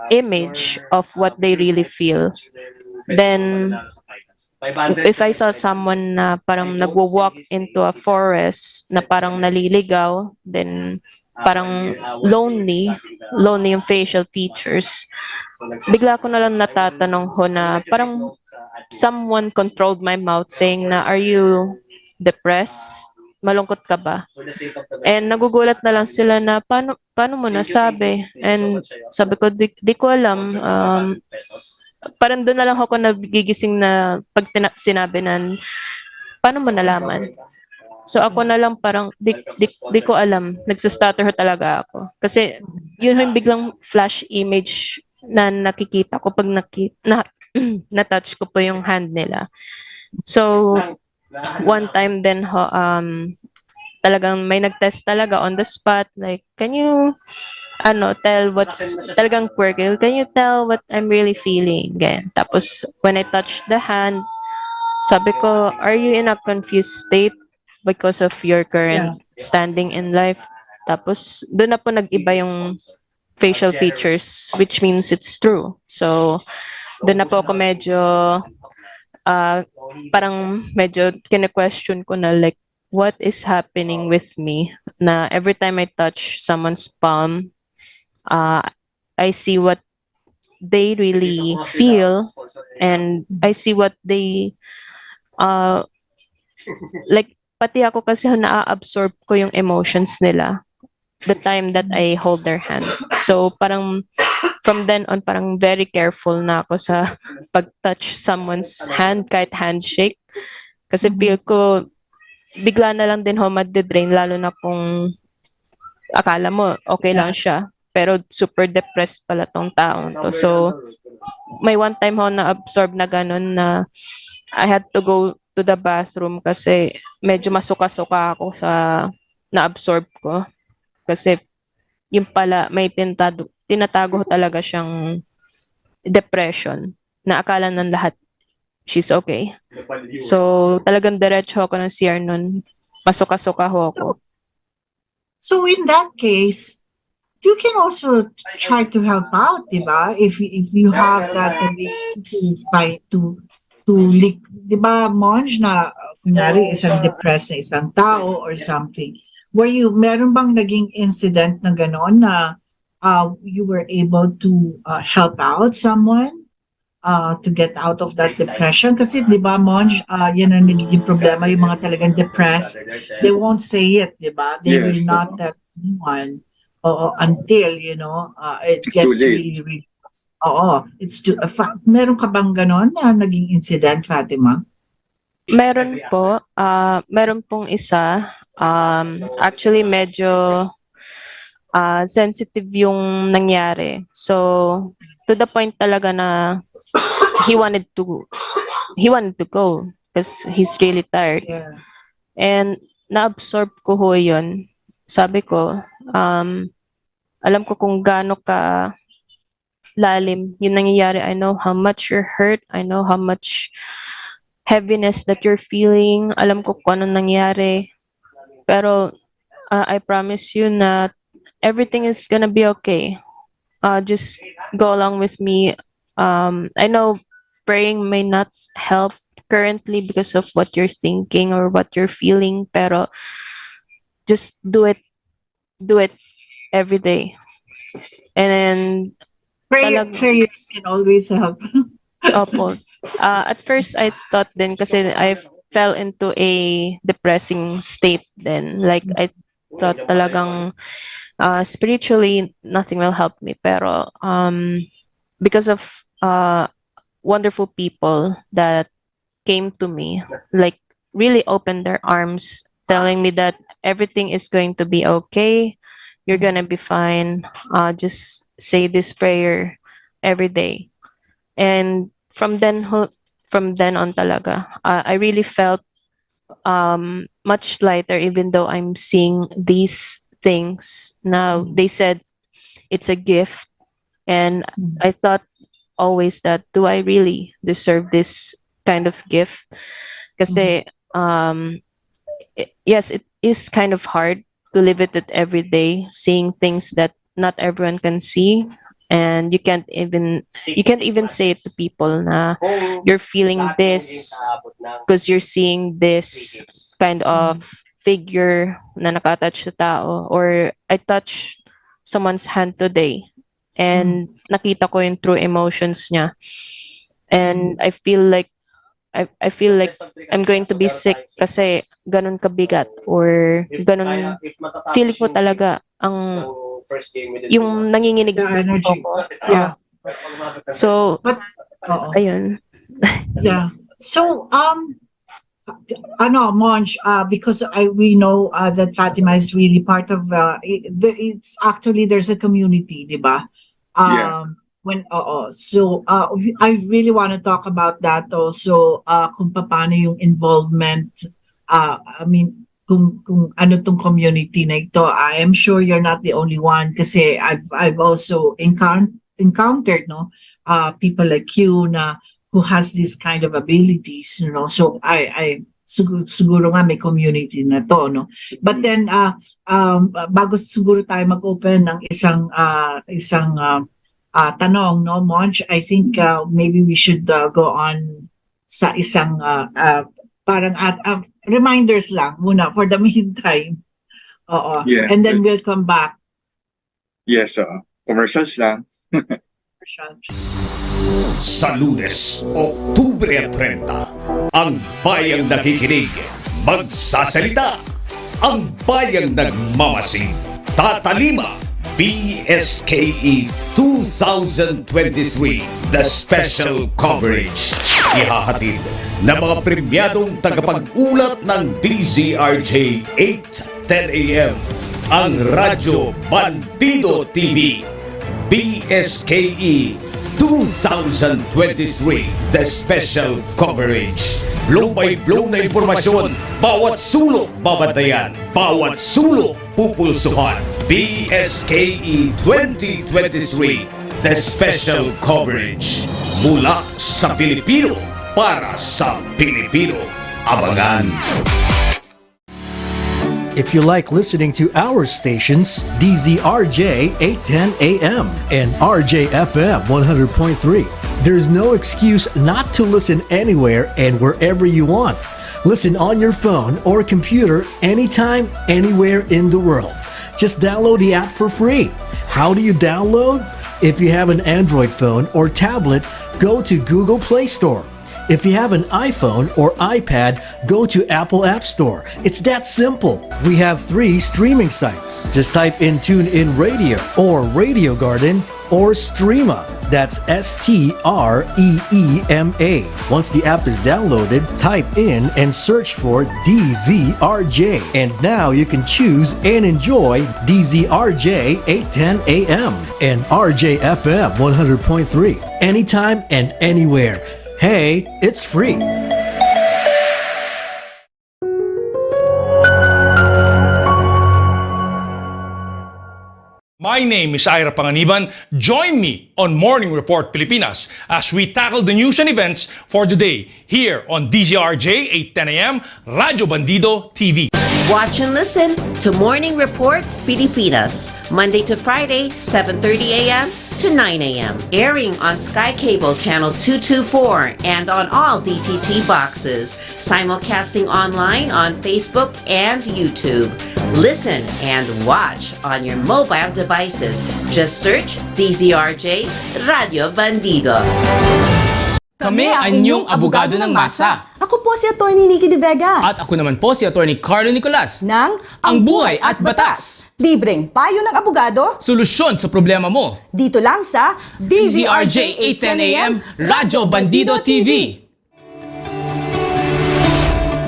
image of what they really feel. Then if I saw someone na parang nagwo-walk into a forest na parang naliligaw, then parang lonely yung facial features. Bigla ko na lang natatanong ho na parang someone controlled my mouth saying na, "Are you depressed? Malungkot ka ba?" And nagugulat na lang sila na, paano mo nasabi? And sabi ko, di ko alam. Parang doon na lang ako nagigising na pag sinabi na, paano mo nalaman? So ako na lang parang, di ko alam. Nagsastutter talaga ako. Kasi yun yung biglang flash image na nakikita ko pag na-touch ko po yung hand nila. So, one time then talagang may nag-test talaga on the spot, like, can you tell what's talagang quirky, can you tell what I'm really feeling? Again. Tapos when I touch the hand, sabi ko, are you in a confused state because of your current standing in life? Tapos doon na po nag-iba yung facial features, which means it's true. So doon na po ako medyo parang medyo kine-question ko na, like, what is happening with me? Na every time I touch someone's palm, I see what they really feel, and I see what they like, pati ako kasi na-absorb ko yung emotions nila the time that I hold their hand. So parang from then on, parang very careful na ako sa pag-touch someone's hand, kahit handshake. Kasi feel ko, bigla na lang din ho mad-drain, lalo na kung akala mo okay lang siya, pero super depressed pala tong taong to. So may one time ho na-absorb na ganun na I had to go to the bathroom kasi medyo masuka-suka ako sa na-absorb ko. Kasi yung pala may tinatago talaga siyang depression na akala ng lahat she's okay. So talagang diretso ako ng CR nun. Masuka-suka ho ako. So in that case, you can also try to help out, diba? If you have that fight to diba, Monj, na kunyari isang depressed na isang tao or something. Meron bang naging incident na gano'n na you were able to help out someone to get out of that depression? Kasi di ba, Monj, yan ang nagiging problema, yung mga talagang depressed. They won't say it, di ba? They will not tell anyone until, it gets really, it's too, meron ka bang ganon na naging incident, Fatima? Meron po. Meron pong isa. Actually, medyo sensitive yung nangyari. So, to the point talaga na he wanted to go because he's really tired. Yeah. And na-absorb ko ho yun. Sabi ko, alam ko kung gaano ka lalim yung nangyayari. I know how much you're hurt. I know how much heaviness that you're feeling. Alam ko kung anong nangyari. Pero I promise you na everything is gonna be okay. Just go along with me. I know praying may not help currently because of what you're thinking or what you're feeling, pero just do it every day. And then prayers can always help. Opo. At first I thought din kasi I fell into a depressing state then. Like I thought talagang spiritually nothing will help me, pero because of wonderful people that came to me, like really opened their arms, telling me that everything is going to be okay, you're gonna be fine, just say this prayer every day. And from then from then on talaga, I really felt much lighter, even though I'm seeing these things now. They said it's a gift, and I thought always that, do I really deserve this kind of gift? Kasi yes, it is kind of hard to live with it every day, seeing things that not everyone can see, and you can't even say it to people na you're feeling this because you're seeing this kind of figure na nakatouch sa tao. Or I touched someone's hand today and nakita ko yung true emotions niya, and I feel like I'm going to be sick kasi ganun kabigat, or ganun feel ko talaga ang yung nanginginig The energy. ko. Yeah. So, But, ayun. yeah. So, Monch, because we know that Fatima is really part of, it's actually, there's a community, di ba? Yeah. So I really want to talk about that also, kung paano yung involvement, I mean, kung ano tong community na ito. I am sure you're not the only one, kasi I've also encountered people like you na who has this kind of abilities, so I siguro nga may community na to, no? But then bago siguro tayo mag-open ng isang tanong, no, Monch, I think maybe we should go on sa isang parang reminders lang muna for the meantime. Yeah. And then we'll come back. Yes, commercials lang. Sa Lunes, Oktubre 30, ang bayang nakikinig, magsasalita, ang bayang nagmamasid, tatalima, 𝗵𝘁 2023, the special coverage. Ihahatid ng mga premyadong tagapag-ulat ng DZRJ 8:10 AM, ang Radyo Bandido TV. 𝗵𝘁 2023, the special coverage. Blow by blow na impormasyon, bawat sulok babantayan, bawat sulok pupulsuhan. 𝗵𝘁 2023, the special coverage. Mula sa Pilipino, para sa Pilipino. Abangan. If you like listening to our stations, DZRJ 810 AM and RJFM 100.3, there's no excuse not to listen anywhere and wherever you want. Listen on your phone or computer anytime, anywhere in the world. Just download the app for free. How do you download? If you have an Android phone or tablet, go to Google Play Store. If you have an iPhone or iPad, go to Apple App Store. It's that simple. We have 3 streaming sites. Just type in TuneIn Radio or Radio Garden or Streama. That's STREEMA. Once the app is downloaded, type in and search for DZRJ. And now you can choose and enjoy DZRJ 810 AM and RJFM 100.3 anytime and anywhere. Hey, it's free. My name is 𝗖𝗵𝗶. Join me on Morning Report Pilipinas as we tackle the news and events for the day here on DZRJ 810 AM, Radyo Bandido TV. Watch and listen to Morning Report Pilipinas, Monday to Friday, 7:30 a.m. to 9 a.m. Airing on Sky Cable Channel 224 and on all DTT boxes. Simulcasting online on Facebook and YouTube. Listen and watch on your mobile devices. Just search DZRJ Radio Bandido. Kami ang inyong abogado ng masa. Ako po si Atty. Nikki De Vega. At ako naman po si Atty. Carlo Nicolas. Ng Ang Buhay at Batas. Libreng payo ng abogado. Solusyon sa problema mo. Dito lang sa DZRJ 810 AM, Radyo Bandido TV.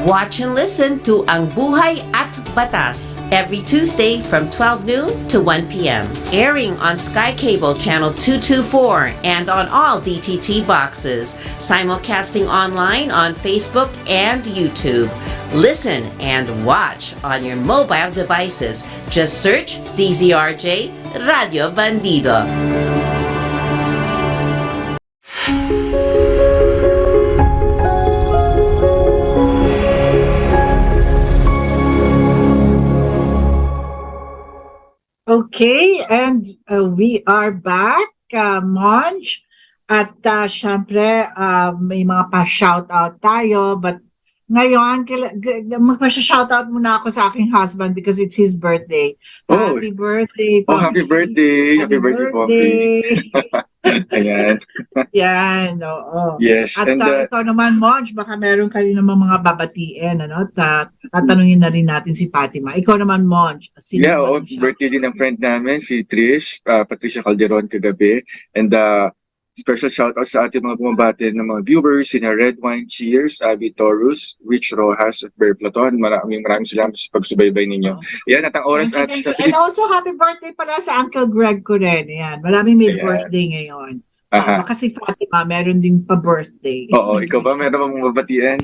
Watch and listen to Ang Buhay at Batas every Tuesday from 12 noon to 1 p.m. Airing on Sky Cable Channel 224 and on all DTT boxes. Simulcasting online on Facebook and YouTube. Listen and watch on your mobile devices. Just search DZRJ Radio Bandido. Okay, and we are back, Monj. At syempre, may mga pa-shoutout tayo. But ngayon, magpa-shoutout muna ako sa aking husband because it's his birthday. Oh. Happy birthday, Oh, happy birthday. Happy birthday, Poppy. Ayan. Yan, oo. Yes. At And ikaw naman, Monj, baka meron ka rin naman mga babatiin, ano? Tatanungin na rin natin si Fatima. Ikaw naman, Monj. yeah, birthday din ng friend namin, si Patricia Calderon kagabi. And special shout out sa ating mga bumabati ng mga viewers, sina Red Wine Cheers, Abby Taurus, Rich Rojas at Bear Platon. Maraming salamat sa pagsubaybay ninyo. Yan, at ang oras at sa And also, happy birthday pala sa Uncle Greg ko rin. Yan, maraming may birthday ngayon. Baka si Fatima, meron din pa-birthday. Oo, ikaw ba? Meron bang mababatian?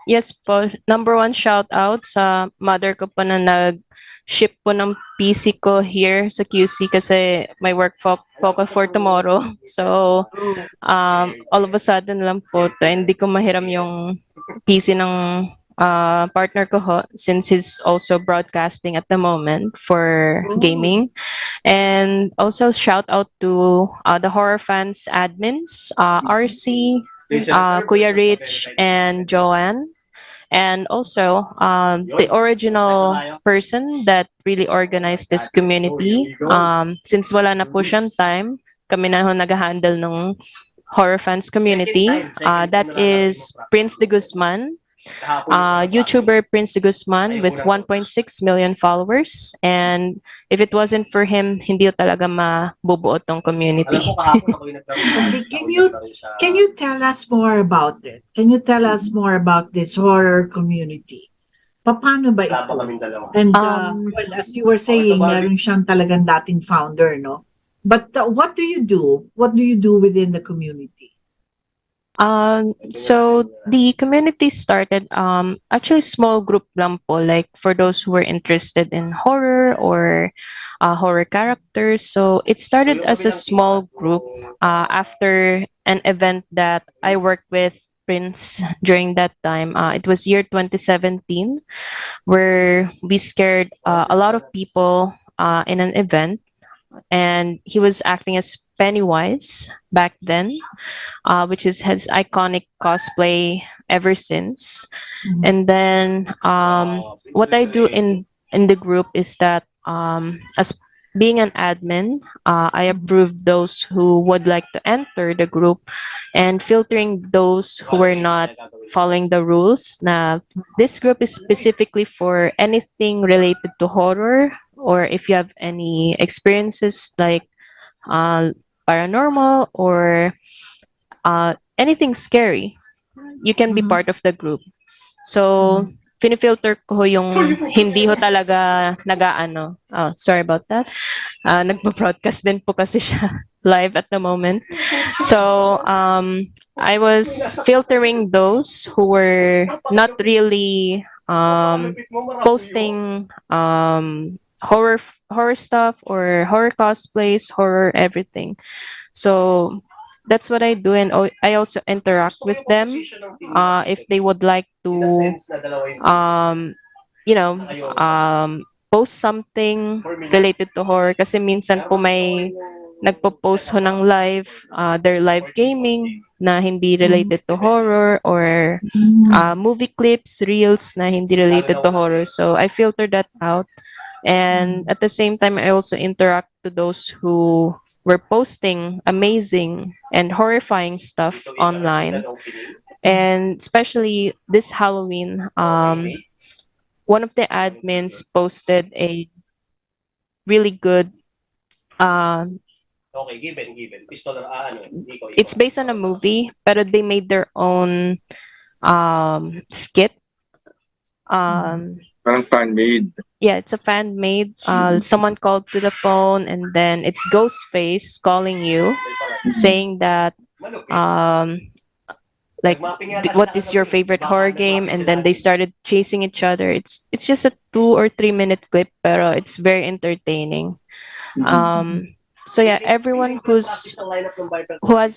Yes po. Number one shout out sa mother ko po na nag-ship po ng PC ko here sa QC kasi my work focus for tomorrow. So, all of a sudden lang po, hindi ko mahiram yung PC ng partner ko ho, since he's also broadcasting at the moment for gaming. And also shout out to the horror fans admins, RC, Kuya Rich, and Joanne. And also, the original person that really organized this community, since wala na po siyang time, kami na ho nag-handle ng horror fans community. That is Prince de Guzman, YouTuber Prince de Guzman with 1.6 million followers. And if it wasn't for him, hindi ko talaga mabubuo tong community. Okay, can you tell us more about it? Can you tell us more about this horror community? Paano ba ito? And well, as you were saying, meron siyang talagang dating founder, no? But what do you do? What do you do within the community? So the community started actually small group lang po, like for those who were interested in horror or horror characters. So it started as a small group after an event that I worked with Prince during that time. It was year 2017, where we scared a lot of people in an event, and he was acting as Pennywise back then, which is his iconic cosplay ever since. And then what I do in the group is that as being an admin, I approve those who would like to enter the group and filtering those who are not following the rules. Now, this group is specifically for anything related to horror, or if you have any experiences like paranormal or anything scary, you can be part of the group. So, finifilter ko yung hindi ho talaga nag-aano. Oh, sorry about that. Nagpo-broadcast din po kasi siya live at the moment. So, I was filtering those who were not really posting horror stuff or horror cosplays, horror everything. So that's what I do, and I also interact with them if they would like to post something related to horror, kasi minsan po may nagpo-post ho ng live, their live gaming na hindi related to horror, or movie clips, reels na hindi related to horror. So I filter that out. And at the same time, I also interact to those who were posting amazing and horrifying stuff online. And especially this Halloween, one of the admins posted a really good, it's based on a movie, but they made their own skit. Parang fan-made. Yeah, it's a fan made. Someone called to the phone, and then it's Ghostface calling you, saying that like what is your favorite horror game, and then they started chasing each other. It's just a 2 or 3 minute clip, pero it's very entertaining. So yeah, everyone who has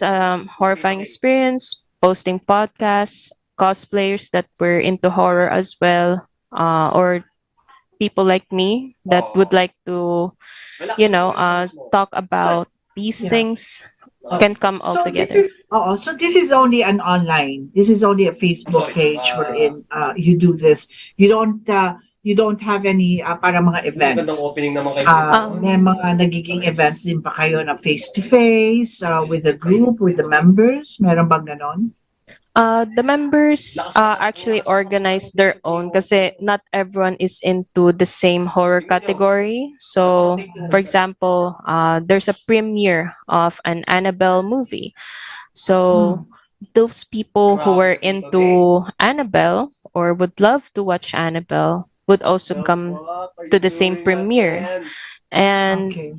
horrifying experience, posting podcasts, cosplayers that were into horror as well, or people like me that would like to, talk about these Yeah. things can come all So together. this is only an online. This is only a Facebook page wherein you do this. You don't have any para mga events. May mga nagiging events din pa kayo na face to face with the group, with the members. Meron bang ganon? The members actually organize their own kasi not everyone is into the same horror category. So, for example, there's a premiere of an Annabelle movie. So, those people who were into Annabelle or would love to watch Annabelle would also come to the same premiere. And Okay.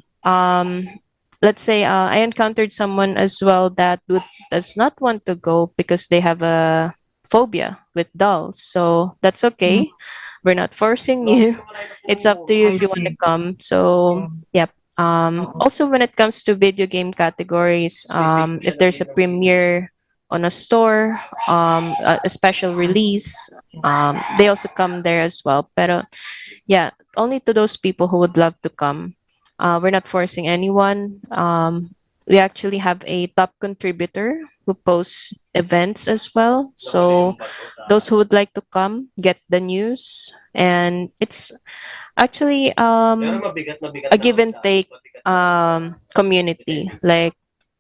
let's say I encountered someone as well that does not want to go because they have a phobia with dolls. So that's okay. We're not forcing you. It's up to you I if you want to see. come. So yep. Also, when it comes to video game categories, if there's a premiere on a store, a special release, they also come there as well. Pero yeah, only to those people who would love to come. We're not forcing anyone. We actually have a top contributor who posts events as well. So those who would like to come get the news, and it's actually a give and take community. Like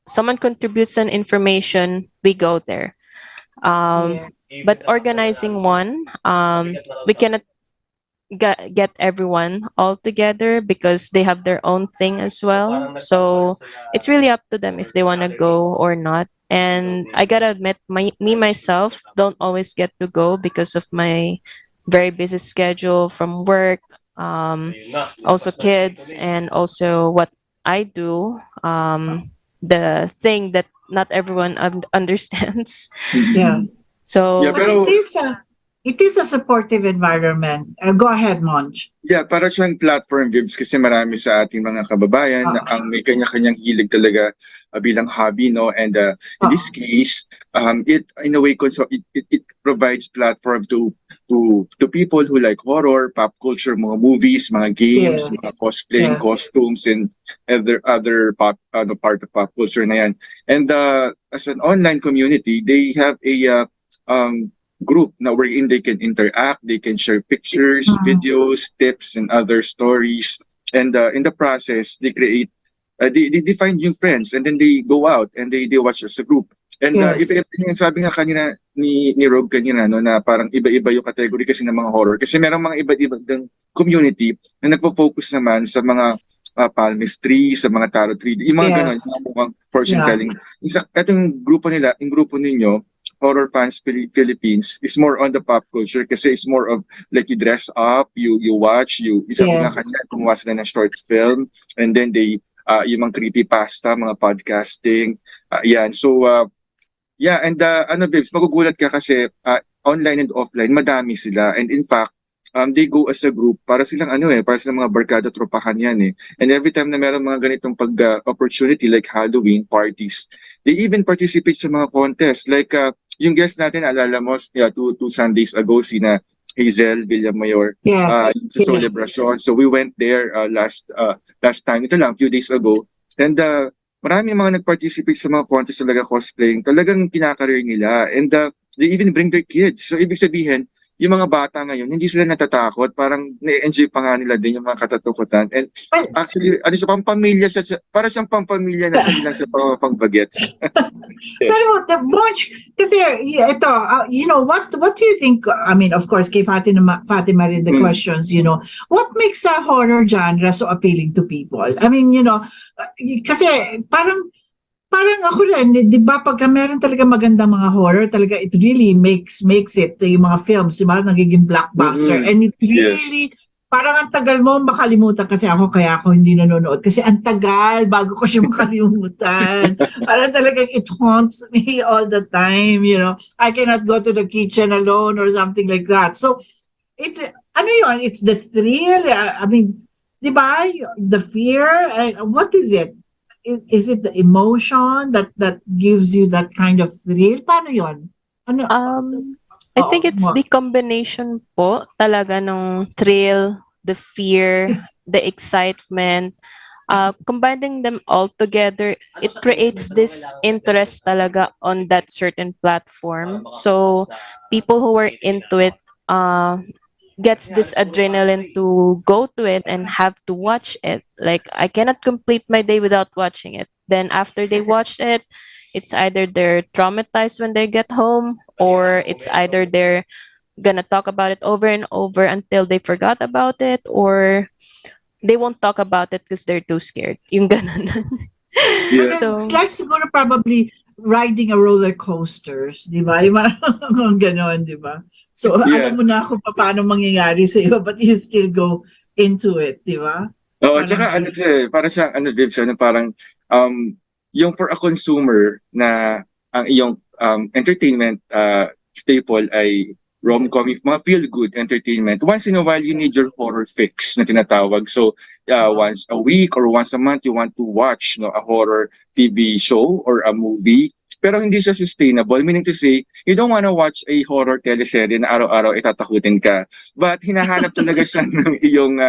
someone contributes an information, we go there. Yes. But organizing one, we cannot get everyone all together because they have their own thing as well. So it's really up to them if they want to go or not. And I gotta admit, me myself don't always get to go because of my very busy schedule from work, also kids, and also what I do, the thing that not everyone understands. Yeah. So Yeah, But pero it is a supportive environment. Go ahead, Monch. yeah, para siyang platform, Vibs, kasi marami sa ating mga kababayan na ang may kanya-kanyang hilig talaga bilang hobby, no? And in this case, it in a way it provides platform to people who like horror, pop culture, mga movies, mga games, Yes. mga cosplaying, Yes. costumes, and other pop part of pop culture na yan. And as an online community, they have a group na wherein they can interact, they can share pictures, videos, tips, and other stories. And in the process, they create, they find new friends, and then they go out and they watch as a group. And Yes. yung sabi nga kanina ni Rob kanina, no, na parang iba-iba yung category kasi ng mga horror. Kasi merong mga iba-ibang community na nagfo-focus naman sa mga palmistry, sa mga tarot reading, yung mga ganon, Yes. yung mga mukhang fortune telling. Itong grupo nila, yung grupo ninyo, Horror Fans Philippines, is more on the pop culture kasi it's more of like you dress up, you watch, isa nga Yes. kanina, gumawa sila ng short film, and then they, yung mga creepypasta, mga podcasting, yan. So, yeah, and Babes, magugulat ka kasi online and offline, madami sila. And in fact, they go as a group para silang para silang mga barkada tropahan yan eh. And every time na meron mga ganitong opportunity like Halloween parties, they even participate sa mga contest. Like yung guest natin, alala mo, two Sundays ago, sina Hazel Villamayor, Yes. yung sa celebration. So we went there last time, ito lang, few days ago. And marami mga nag-participate sa mga contest talaga cosplaying. Talagang kinakareer nila. And they even bring their kids. So ibig sabihin, yung mga bata ngayon, hindi sila natatakot. Parang na-enjoy pa nga nila din yung mga katatakutan. And actually, sa pampamilya, para siyang pampamilya na sila sa pagbagets. Pero the Monch, kasi ito, what do you think? I mean, of course, kay Fatima rin the questions, what makes a horror genre so appealing to people? I mean, kasi parang parang ako rin, di ba, pagka meron talaga magandang mga horror, talaga it really makes it, yung mga films, di ba, nagiging blockbuster. Mm-mm. And it Yes. really, parang ang tagal mo makalimutan kasi kaya ako hindi nanonood. Kasi ang tagal bago ko siya makalimutan. Parang talagang it haunts me all the time, you know. I cannot go to the kitchen alone or something like that. So, it's, ano yun, it's the thrill. I mean, di ba, the fear, what is it? Is it the emotion that gives you that kind of thrill? Paano yun? Ano? I think it's Oo, the combination po talaga ng thrill, the fear, the excitement. Combining them all together, it creates this interest talaga on that certain platform. So people who are into it gets this adrenaline to go to it and have to watch it. Like, I cannot complete my day without watching it. Then after they watch it, it's either they're traumatized when they get home, or it's either they're gonna talk about it over and over until they forgot about it, or they won't talk about it because they're too scared. Yung ganun. Yes. It's like siguro probably riding a roller coasters, di ba? Yung mga ganon, di ba? So, Yeah. alam mo na kung paano mangyayari sa iyo, but you still go into it, di ba? Oo, Parang- tsaka ano siya, para siya, Vibs, parang, yung for a consumer na ang iyong entertainment staple ay rom-com, mga feel-good entertainment. Once in a while, you need your horror fix na tinatawag. So, once a week or once a month, you want to watch a horror TV show or a movie. Pero hindi siya sustainable, meaning to say, you don't wanna watch a horror teleserye na araw-araw itatakutin ka. But hinahanap talaga siya ng iyong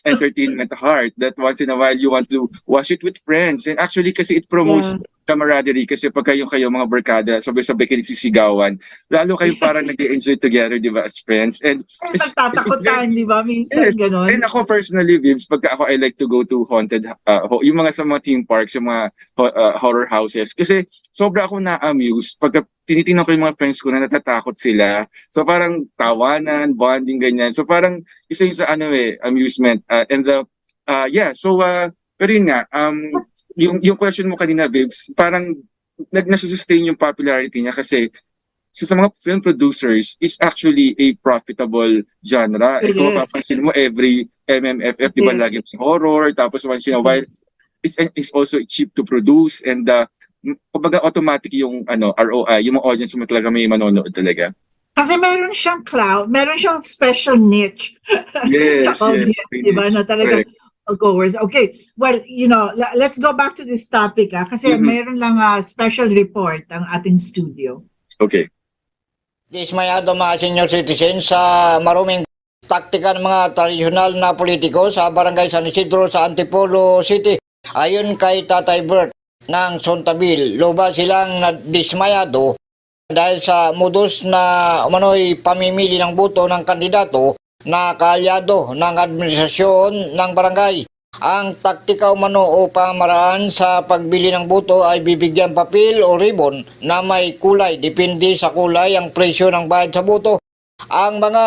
entertainment heart that once in a while you want to watch it with friends. And actually kasi it promotes camaraderie, kasi pag kayo mga barkada, sabay-sabay kayo nagsisigawan, lalo kayo parang nag-enjoy together, di ba, as friends. And Nagtatakutan, di ba? Minsan yes. ganon. And ako personally, Vibs, pagka ako, I like to go to haunted, yung mga sa mga theme parks, yung mga horror houses. Kasi sobra ako na-amuse pagka tinitingnan ko yung mga friends ko na natatakot sila. So parang tawanan, bonding, ganyan. So parang isa yung sa amusement. Pero yun nga, yung question mo kanina, Vibs, parang nasusustain yung popularity niya kasi so sa mga film producers, it's actually a profitable genre. It Kung is. mapapansin mo, every MMFF, di ba, Yes. lagi may horror, tapos once in a while, it's also cheap to produce, and kumbaga automatic yung ROI, yung mga audience mo talaga may manonood talaga. Kasi meron siyang meron siyang special niche Yes, sa audience, yes, di ba? Na talagang goers. Okay, well, let's go back to this topic, kasi meron lang special report ang ating studio. Okay. Mga senior citizens sa maruming taktika ng mga tradisyonal na politiko sa Barangay San Isidro sa Antipolo City. Ayon kay Tatay Bert ng Sontabil, loba silang nadismayado dahil sa modus na umano'y pamimili ng boto ng kandidato na kaalyado ng administrasyon ng barangay. Ang taktika umano o pamaraan sa pagbili ng boto ay bibigyan papel o ribbon na may kulay. Depende sa kulay ang presyo ng bayad sa boto. Ang mga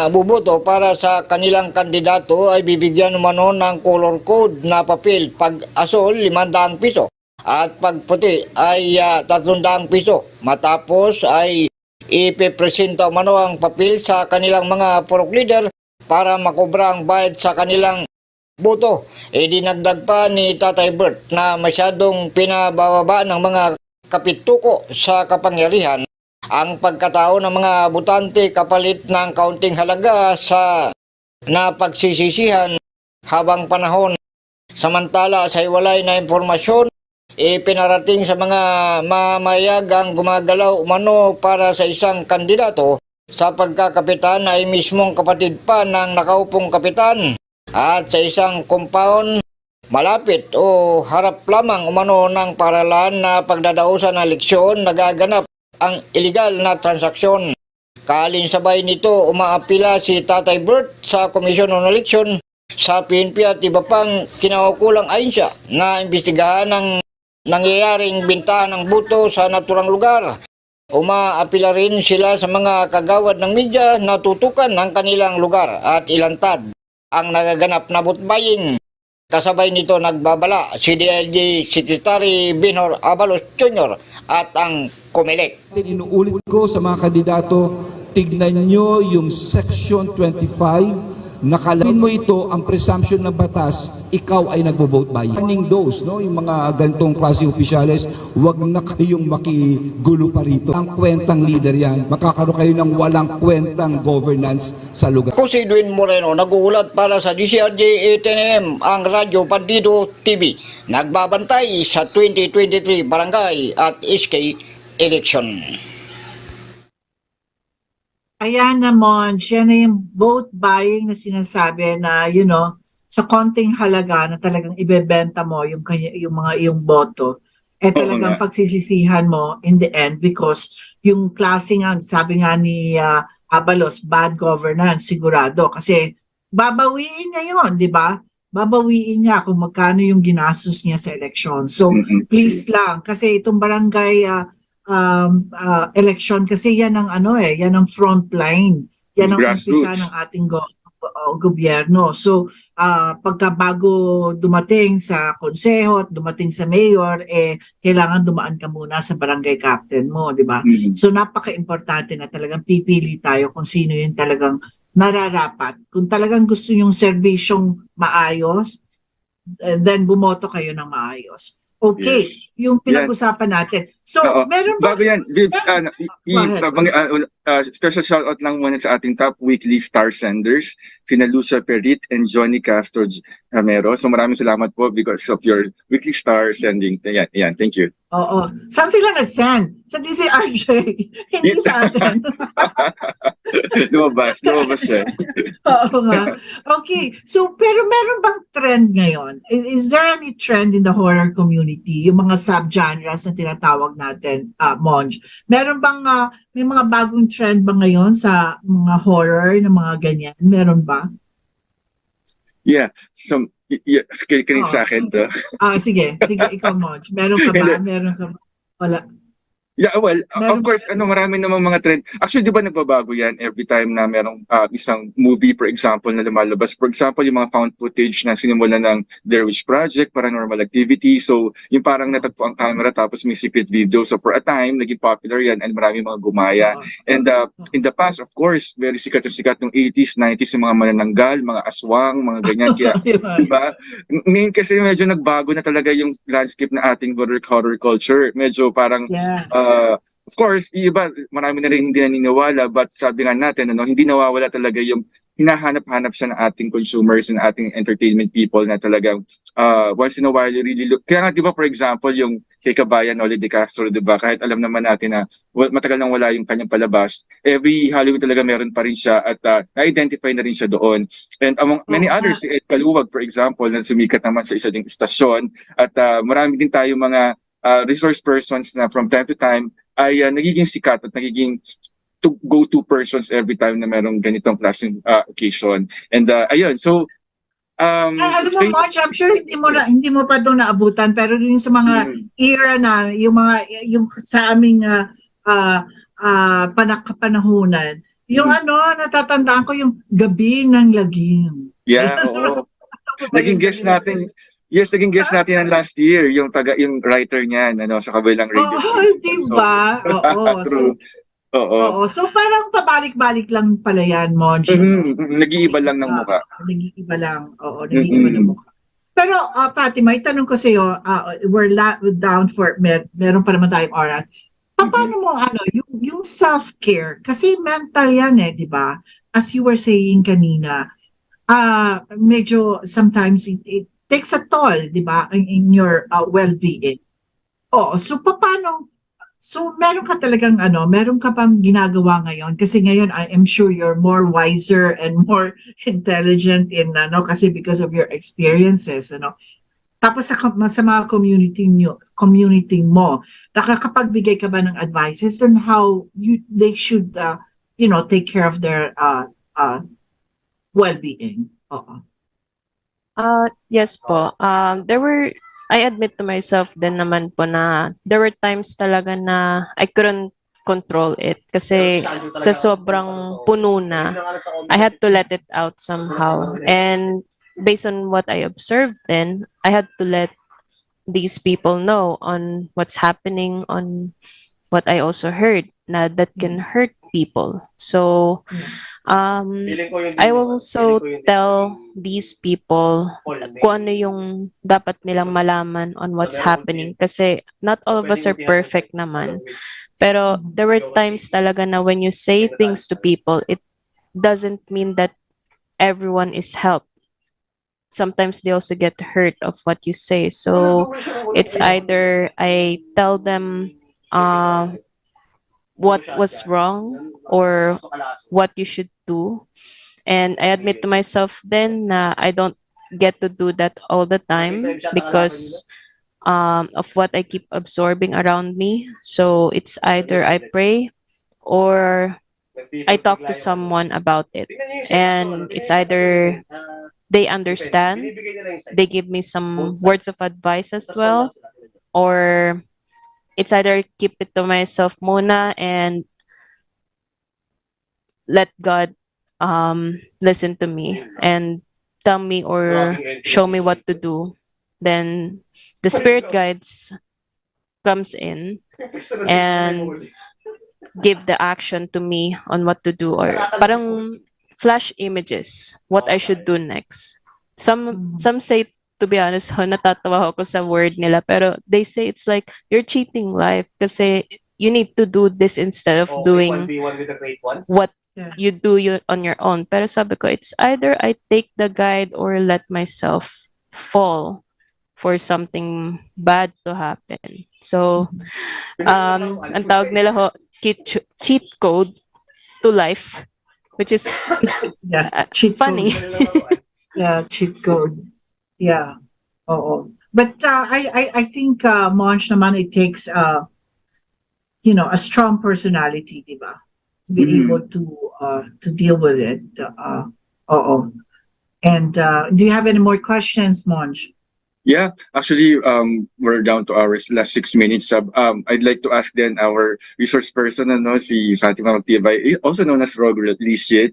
buboto para sa kanilang kandidato ay bibigyan umano ng color code na papel. Pag asol, 500 piso. At pag puti ay 300 piso. Matapos ay ipipresenta umano ang papel sa kanilang mga purok leader para makubra ang bayad sa kanilang boto. Dinagdag pa ni Tatay Bert na masyadong pinabababa ng mga kapituko sa kapangyarihan ang pagkatao ng mga botante kapalit ng kaunting halaga sa napagsisisihan habang panahon. Samantala sa iwalay na impormasyon, pinarating sa mga mamayagang gumagalaw umano para sa isang kandidato sa pagkakapitan ay mismong kapatid pa ng nakaupong kapitan. At sa isang compound malapit o harap lamang umano ng paralan na pagdadausan ng eleksyon, nagaganap ang illegal na transaksyon. Kalinsabay nito, umaapila si Tatay Bert sa Komisyon ng Eleksyon sa PNP at iba pang kinaukulang ahensya na imbestigahan ng nangyayaring bintahan ng boto sa naturang lugar. Umaapila rin sila sa mga kagawad ng media na tutukan ng kanilang lugar at ilantad ang nagaganap na vote buying. Kasabay nito nagbabala si DILG Secretary Binor Abalos Jr. at ang COMELEC. Inuulit ko sa mga kandidato, tignan nyo yung Section 25. Nakalagin mo ito, ang presumption ng batas, ikaw ay nagvo-vote by. Warning those, no? Yung mga ganitong klase opisyales, wag na kayong makigulo pa rito. Ang kwentang leader yan, makakaroon kayo ng walang kwentang governance sa lugar. Ako si Edwin Moreno, nag-uulat para sa DZRJ 8 ang Radyo Bandido TV. Nagbabantay sa 2023 Barangay at SK election. Ayan naman, siya na yung vote buying na sinasabi na, sa konting halaga na talagang ibebenta mo yung yung boto, talagang pagsisisihan mo in the end because yung klase nga, sabi nga ni Abalos, bad governance, sigurado. Kasi babawiin niya yun, di ba? Babawiin niya kung magkano yung ginastos niya sa election. So, please lang, kasi itong barangay election kasi yan ang yan ang front line, yan ang umpisa ng ating gobyerno. So pagka bago dumating sa konseho at dumating sa mayor, kailangan dumaan ka muna sa barangay captain mo, di ba? So napaka-importante na talagang pipili tayo kung sino yung talagang nararapat. Kung talagang gusto yung serbisyong maayos, then bumoto kayo ng maayos. Okay, yung pinag-usapan natin. So, meron ba? Bago yan, Vibs, special shoutout lang muna sa ating top weekly star senders, sina 𝗖𝗵𝗶𝘁 and Johnny Castro Jamero. So maraming salamat po because of your weekly star sending. Yan, thank you. Oo. Saan sila nag-send? Sa DZRJ. Hindi sa atin. lumabas siya. Oo nga. Okay. So, pero meron bang trend ngayon? Is there any trend in the horror community? Yung mga subgenres na tinatawag natin, Monj. Meron bang, may mga bagong trend ba ngayon sa mga horror na mga ganyan? Meron ba? Yeah. So, kinig sa akin to. Sige, ikaw, Monj. Meron ka ba? Meron ka ba? Wala. Yeah, well, of course, marami namang mga trend. Actually, di ba nagbabago yan every time na merong isang movie, for example, na lumalabas. For example, yung mga found footage na sinimulan ng Blair Witch Project, Paranormal Activity. So, yung parang natagpo ang camera tapos may secret video. So, for a time, naging popular yan and marami mga gumaya. And in the past, of course, very sikat nung 80s, 90s, yung mga manananggal, mga aswang, mga ganyan. Kaya, di ba? Ngayon kasi medyo nagbago na talaga yung landscape na ating horror culture. Medyo parang... of course, iba, marami na rin hindi naniniwala, but sabi nga natin, hindi nawawala talaga yung hinahanap-hanap siya ng ating consumers and ating entertainment people na talagang once in a while you really look. Kaya nga, di ba, for example, yung kay Kabayan, Noli De Castro, di ba, kahit alam naman natin na matagal nang wala yung kanyang palabas, every Halloween talaga meron pa rin siya at na-identify na rin siya doon. And among many others, si Ed Kaluwag, for example, na sumikat naman sa isa ding istasyon at marami din tayo mga resource persons na from time to time ay nagiging sikat at nagiging go-to persons every time na merong ganitong klaseng occasion. And ayun, so alam mo, March, I'm sure hindi mo pa doon naabutan, pero yung sa mga era na yung sa aming panahunan, yung natatandaan ko yung Gabi ng Lagim. Yeah, oo. Naging guest natin. Yes, naging guest natin yan last year, yung writer niyan, sa kabilang radio. Diba? True. Oo. So parang pabalik-balik lang pala yan, Monj. Nag-iiba lang ng mukha. Nag-iiba lang. Oo, nag-iiba ng mukha. Pero, Fatima, itanong ko sa'yo, we're down for, meron pa naman tayong oras. Paano mo, yung self-care, kasi mental yan di ba? As you were saying kanina, medyo sometimes it takes a toll, di ba, in your well-being. So paano? So meron ka talagang meron ka pang ginagawa ngayon kasi ngayon I am sure you're more wiser and more intelligent in kasi because of your experiences, Tapos sa mga community mo, nakakapagbigay ka ba ng advices on how they should take care of their well-being? Yes po. I admit to myself din naman po na there were times talaga na I couldn't control it kasi sa sobrang puno na, I had to let it out somehow. And based on what I observed, then I had to let these people know on what's happening, on what I also heard na that can hurt people. So I will also tell these people kung ano yung dapat nilang malaman on what's happening, kasi not all of us are perfect naman. Pero there were times talaga na when you say things to people, it doesn't mean that everyone is helped. Sometimes they also get hurt of what you say. So it's either I tell them what was wrong or what you should do. And I admit to myself then na I don't get to do that all the time because of what I keep absorbing around me. So it's either I pray or I talk to someone about it. And it's either they understand, they give me some words of advice as well, or it's either keep it to myself muna and let God listen to me and tell me or show me what to do. Then the spirit guides comes in and give the action to me on what to do, or parang flash images what I should do next. Some say, to be honest, natatawa ako sa word nila, pero they say it's like you're cheating life kasi you need to do this instead of doing what you do on your own. Pero sabi ko, it's either I take the guide or let myself fall for something bad to happen. So, ang tawag nila ho, cheat code to life, which is cheat funny. Code. Yeah, cheat code. Yeah. Oh. But I think Monch naman, it takes a strong personality, diba? To be able to deal with it. And do you have any more questions, Monch? Yeah, actually, we're down to our last 6 minutes. I'd like to ask then our resource person, si 𝗖𝗵𝗶𝘁, also known as Robert Lisiet,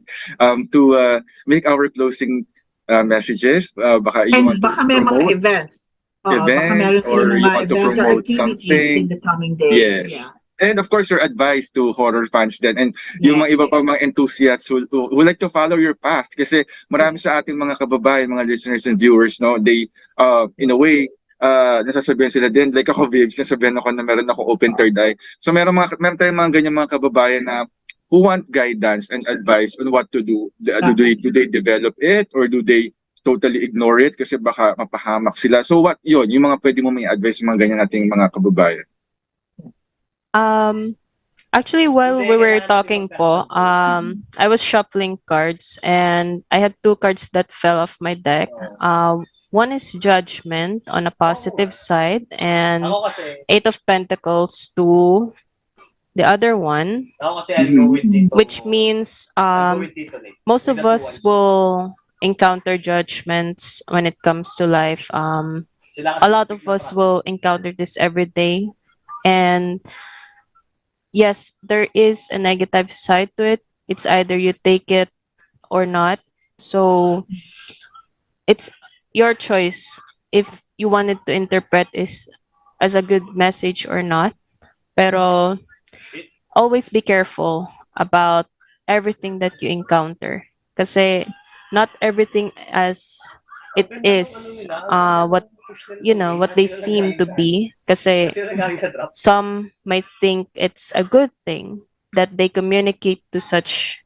to make our closing messages. Baka you want baka to may promote mga events. events, Baka meron or you want to events or promote activities something. in the coming days. Yes. Yeah. And of course, your advice to horror fans then, and yung mga iba pa mga enthusiasts who like to follow your path. Kasi marami sa ating mga kababayan, mga listeners and viewers, no, they, in a way, nasasabihan sila din, like ako, Viv, nasasabihan ako na meron ako open third eye. So meron tayong mga ganyan mga kababayan na who want guidance and advice on what to do. Do they develop it, or do they totally ignore it kasi baka mapahamak sila? So what yun, yung mga pwede mo may advice sa mga ganyan nating mga kababayan? Actually, while we were talking po, I was shuffling cards and I had two cards that fell off my deck. One is Judgment on a positive side and Eight of Pentacles to the other one, which means most of us will encounter judgments when it comes to life. A lot of us will encounter this every day, and yes, there is a negative side to it. It's either you take it or not. So it's your choice if you wanted to interpret it as a good message or not. Pero always be careful about everything that you encounter. Kasi not everything as it is what they seem to be. Kasi some might think it's a good thing that they communicate to such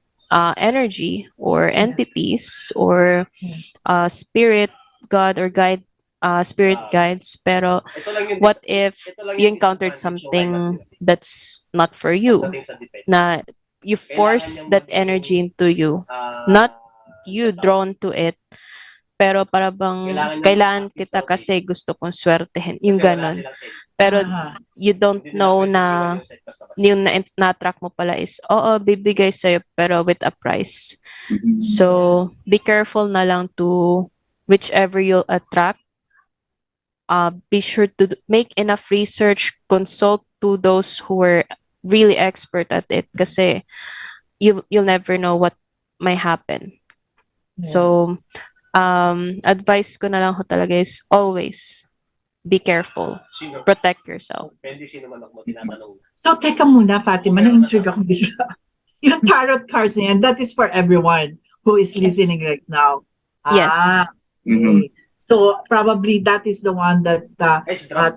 energy or entities or spirit, God, or guide, spirit guides. Pero what if you encountered something that's not for you? Na you force that energy into you, not you drawn to it, pero para bang kailangan kita kasi gusto kong swertehin, yung ganon. Pero you don't know na yung na-attract mo pala is, oo, bibigay sa'yo, pero with a price. So, be careful na lang to whichever you'll attract. Be sure to make enough research, consult to those who are really expert at it, kasi you'll never know what might happen. So, advice ko na lang ho talaga is always be careful. Protect yourself. So, teka muna, Fatima, na-intrigue ako bigla. Yung tarot cards na yan, that is for everyone who is listening right now. Yes. Okay. So, probably that is the one that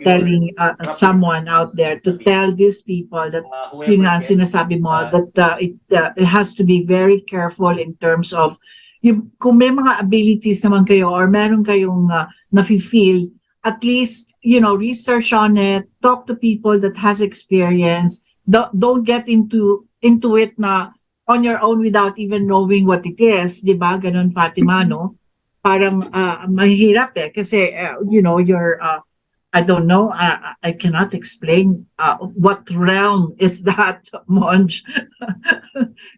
telling someone out there to tell these people that, yun nga, sinasabi mo, that it has to be very careful in terms of, kung may mga abilities naman kayo or meron kayong nafe-feel, at least, research on it, talk to people that has experience. Don't get into it na on your own without even knowing what it is, di ba? Ganon, Fatima, no? Parang mahirap kasi, you're, I don't know, I cannot explain what realm is that, Monj.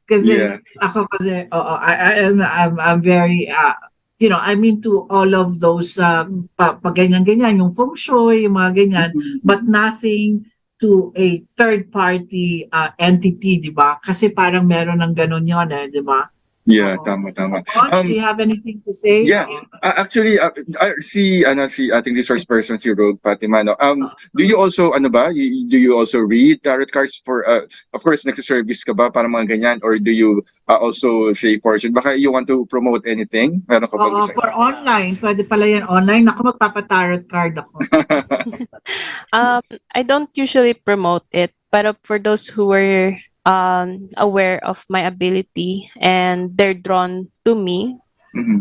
Kasi, ako kasi, I'm very, I'm into all of those, ganyan-ganyan, yung feng shui, yung mga ganyan, but nothing to a third-party entity, di ba? Kasi parang meron ng ganon yun, di ba? Yeah, tama. Do you have anything to say? Yeah, actually, si ating resource person, si Rogue Fatima, no? Do you also, do you also read tarot cards for, of course, nagsiservice ka ba para mga ganyan, or do you also say fortune? Baka you want to promote anything? Meron ka bang For online, pwede pala yan online. Ako, magpapatarot card ako. I don't usually promote it, but for those who were aware of my ability and they're drawn to me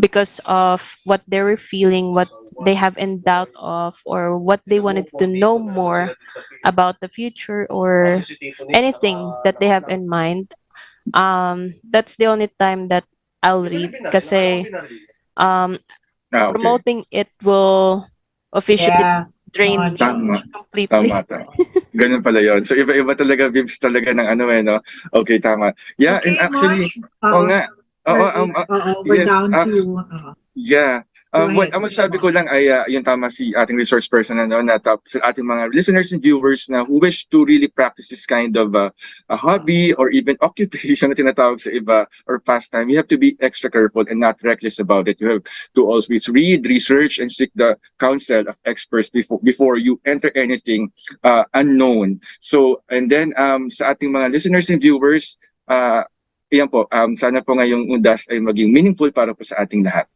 because of what they were feeling, what they have in doubt of, or what they wanted to know more about the future or anything that they have in mind. That's the only time that I'll read kasi promoting it will officially drain me completely. Tama. Ganun pala yun. So, iba-iba talaga, vibes talaga ng no? Okay, tama. Yeah, okay, and actually, we're down to... Yeah. What ang masabi ko lang ay yung tama si ating resource person na sa ating mga listeners and viewers na who wish to really practice this kind of a hobby or even occupation na tinatawag sa iba or pastime. You have to be extra careful and not reckless about it. You have to always read, research, and seek the counsel of experts before you enter anything unknown. So, and then sa ating mga listeners and viewers, iyan po, sana po ngayong undas ay maging meaningful para po sa ating lahat.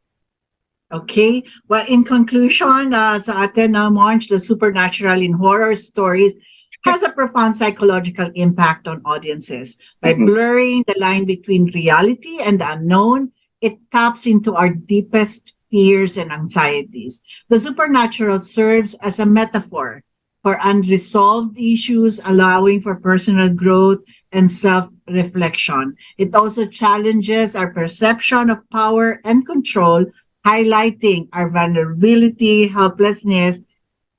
Okay. Well, in conclusion, sa atin na Monch, the supernatural in horror stories has a profound psychological impact on audiences. By blurring the line between reality and the unknown, it taps into our deepest fears and anxieties. The supernatural serves as a metaphor for unresolved issues, allowing for personal growth and self-reflection. It also challenges our perception of power and control, highlighting our vulnerability, helplessness.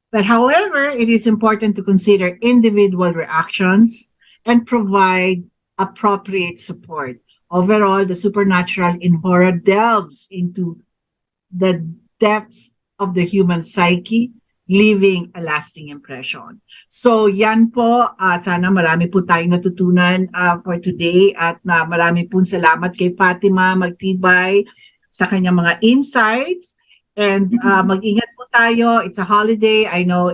But however, it is important to consider individual reactions and provide appropriate support. Overall, the supernatural in horror delves into the depths of the human psyche, leaving a lasting impression. So yan po, sana marami po tayong natutunan for today at marami pong salamat kay Fatima Magtibay sa kanyang mga insights, and mag-ingat po tayo. It's a holiday. I know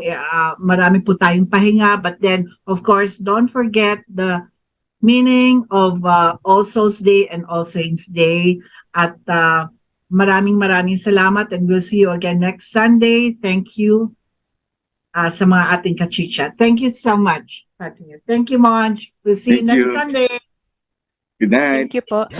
marami po tayong pahinga, but then of course don't forget the meaning of All Souls Day and All Saints Day. At maraming salamat, and we'll see you again next Sunday. Thank you sa mga ating kachicha. Thank you so much, Fatima. Thank you, Monch. We'll see you next Sunday. Good night. Thank you po.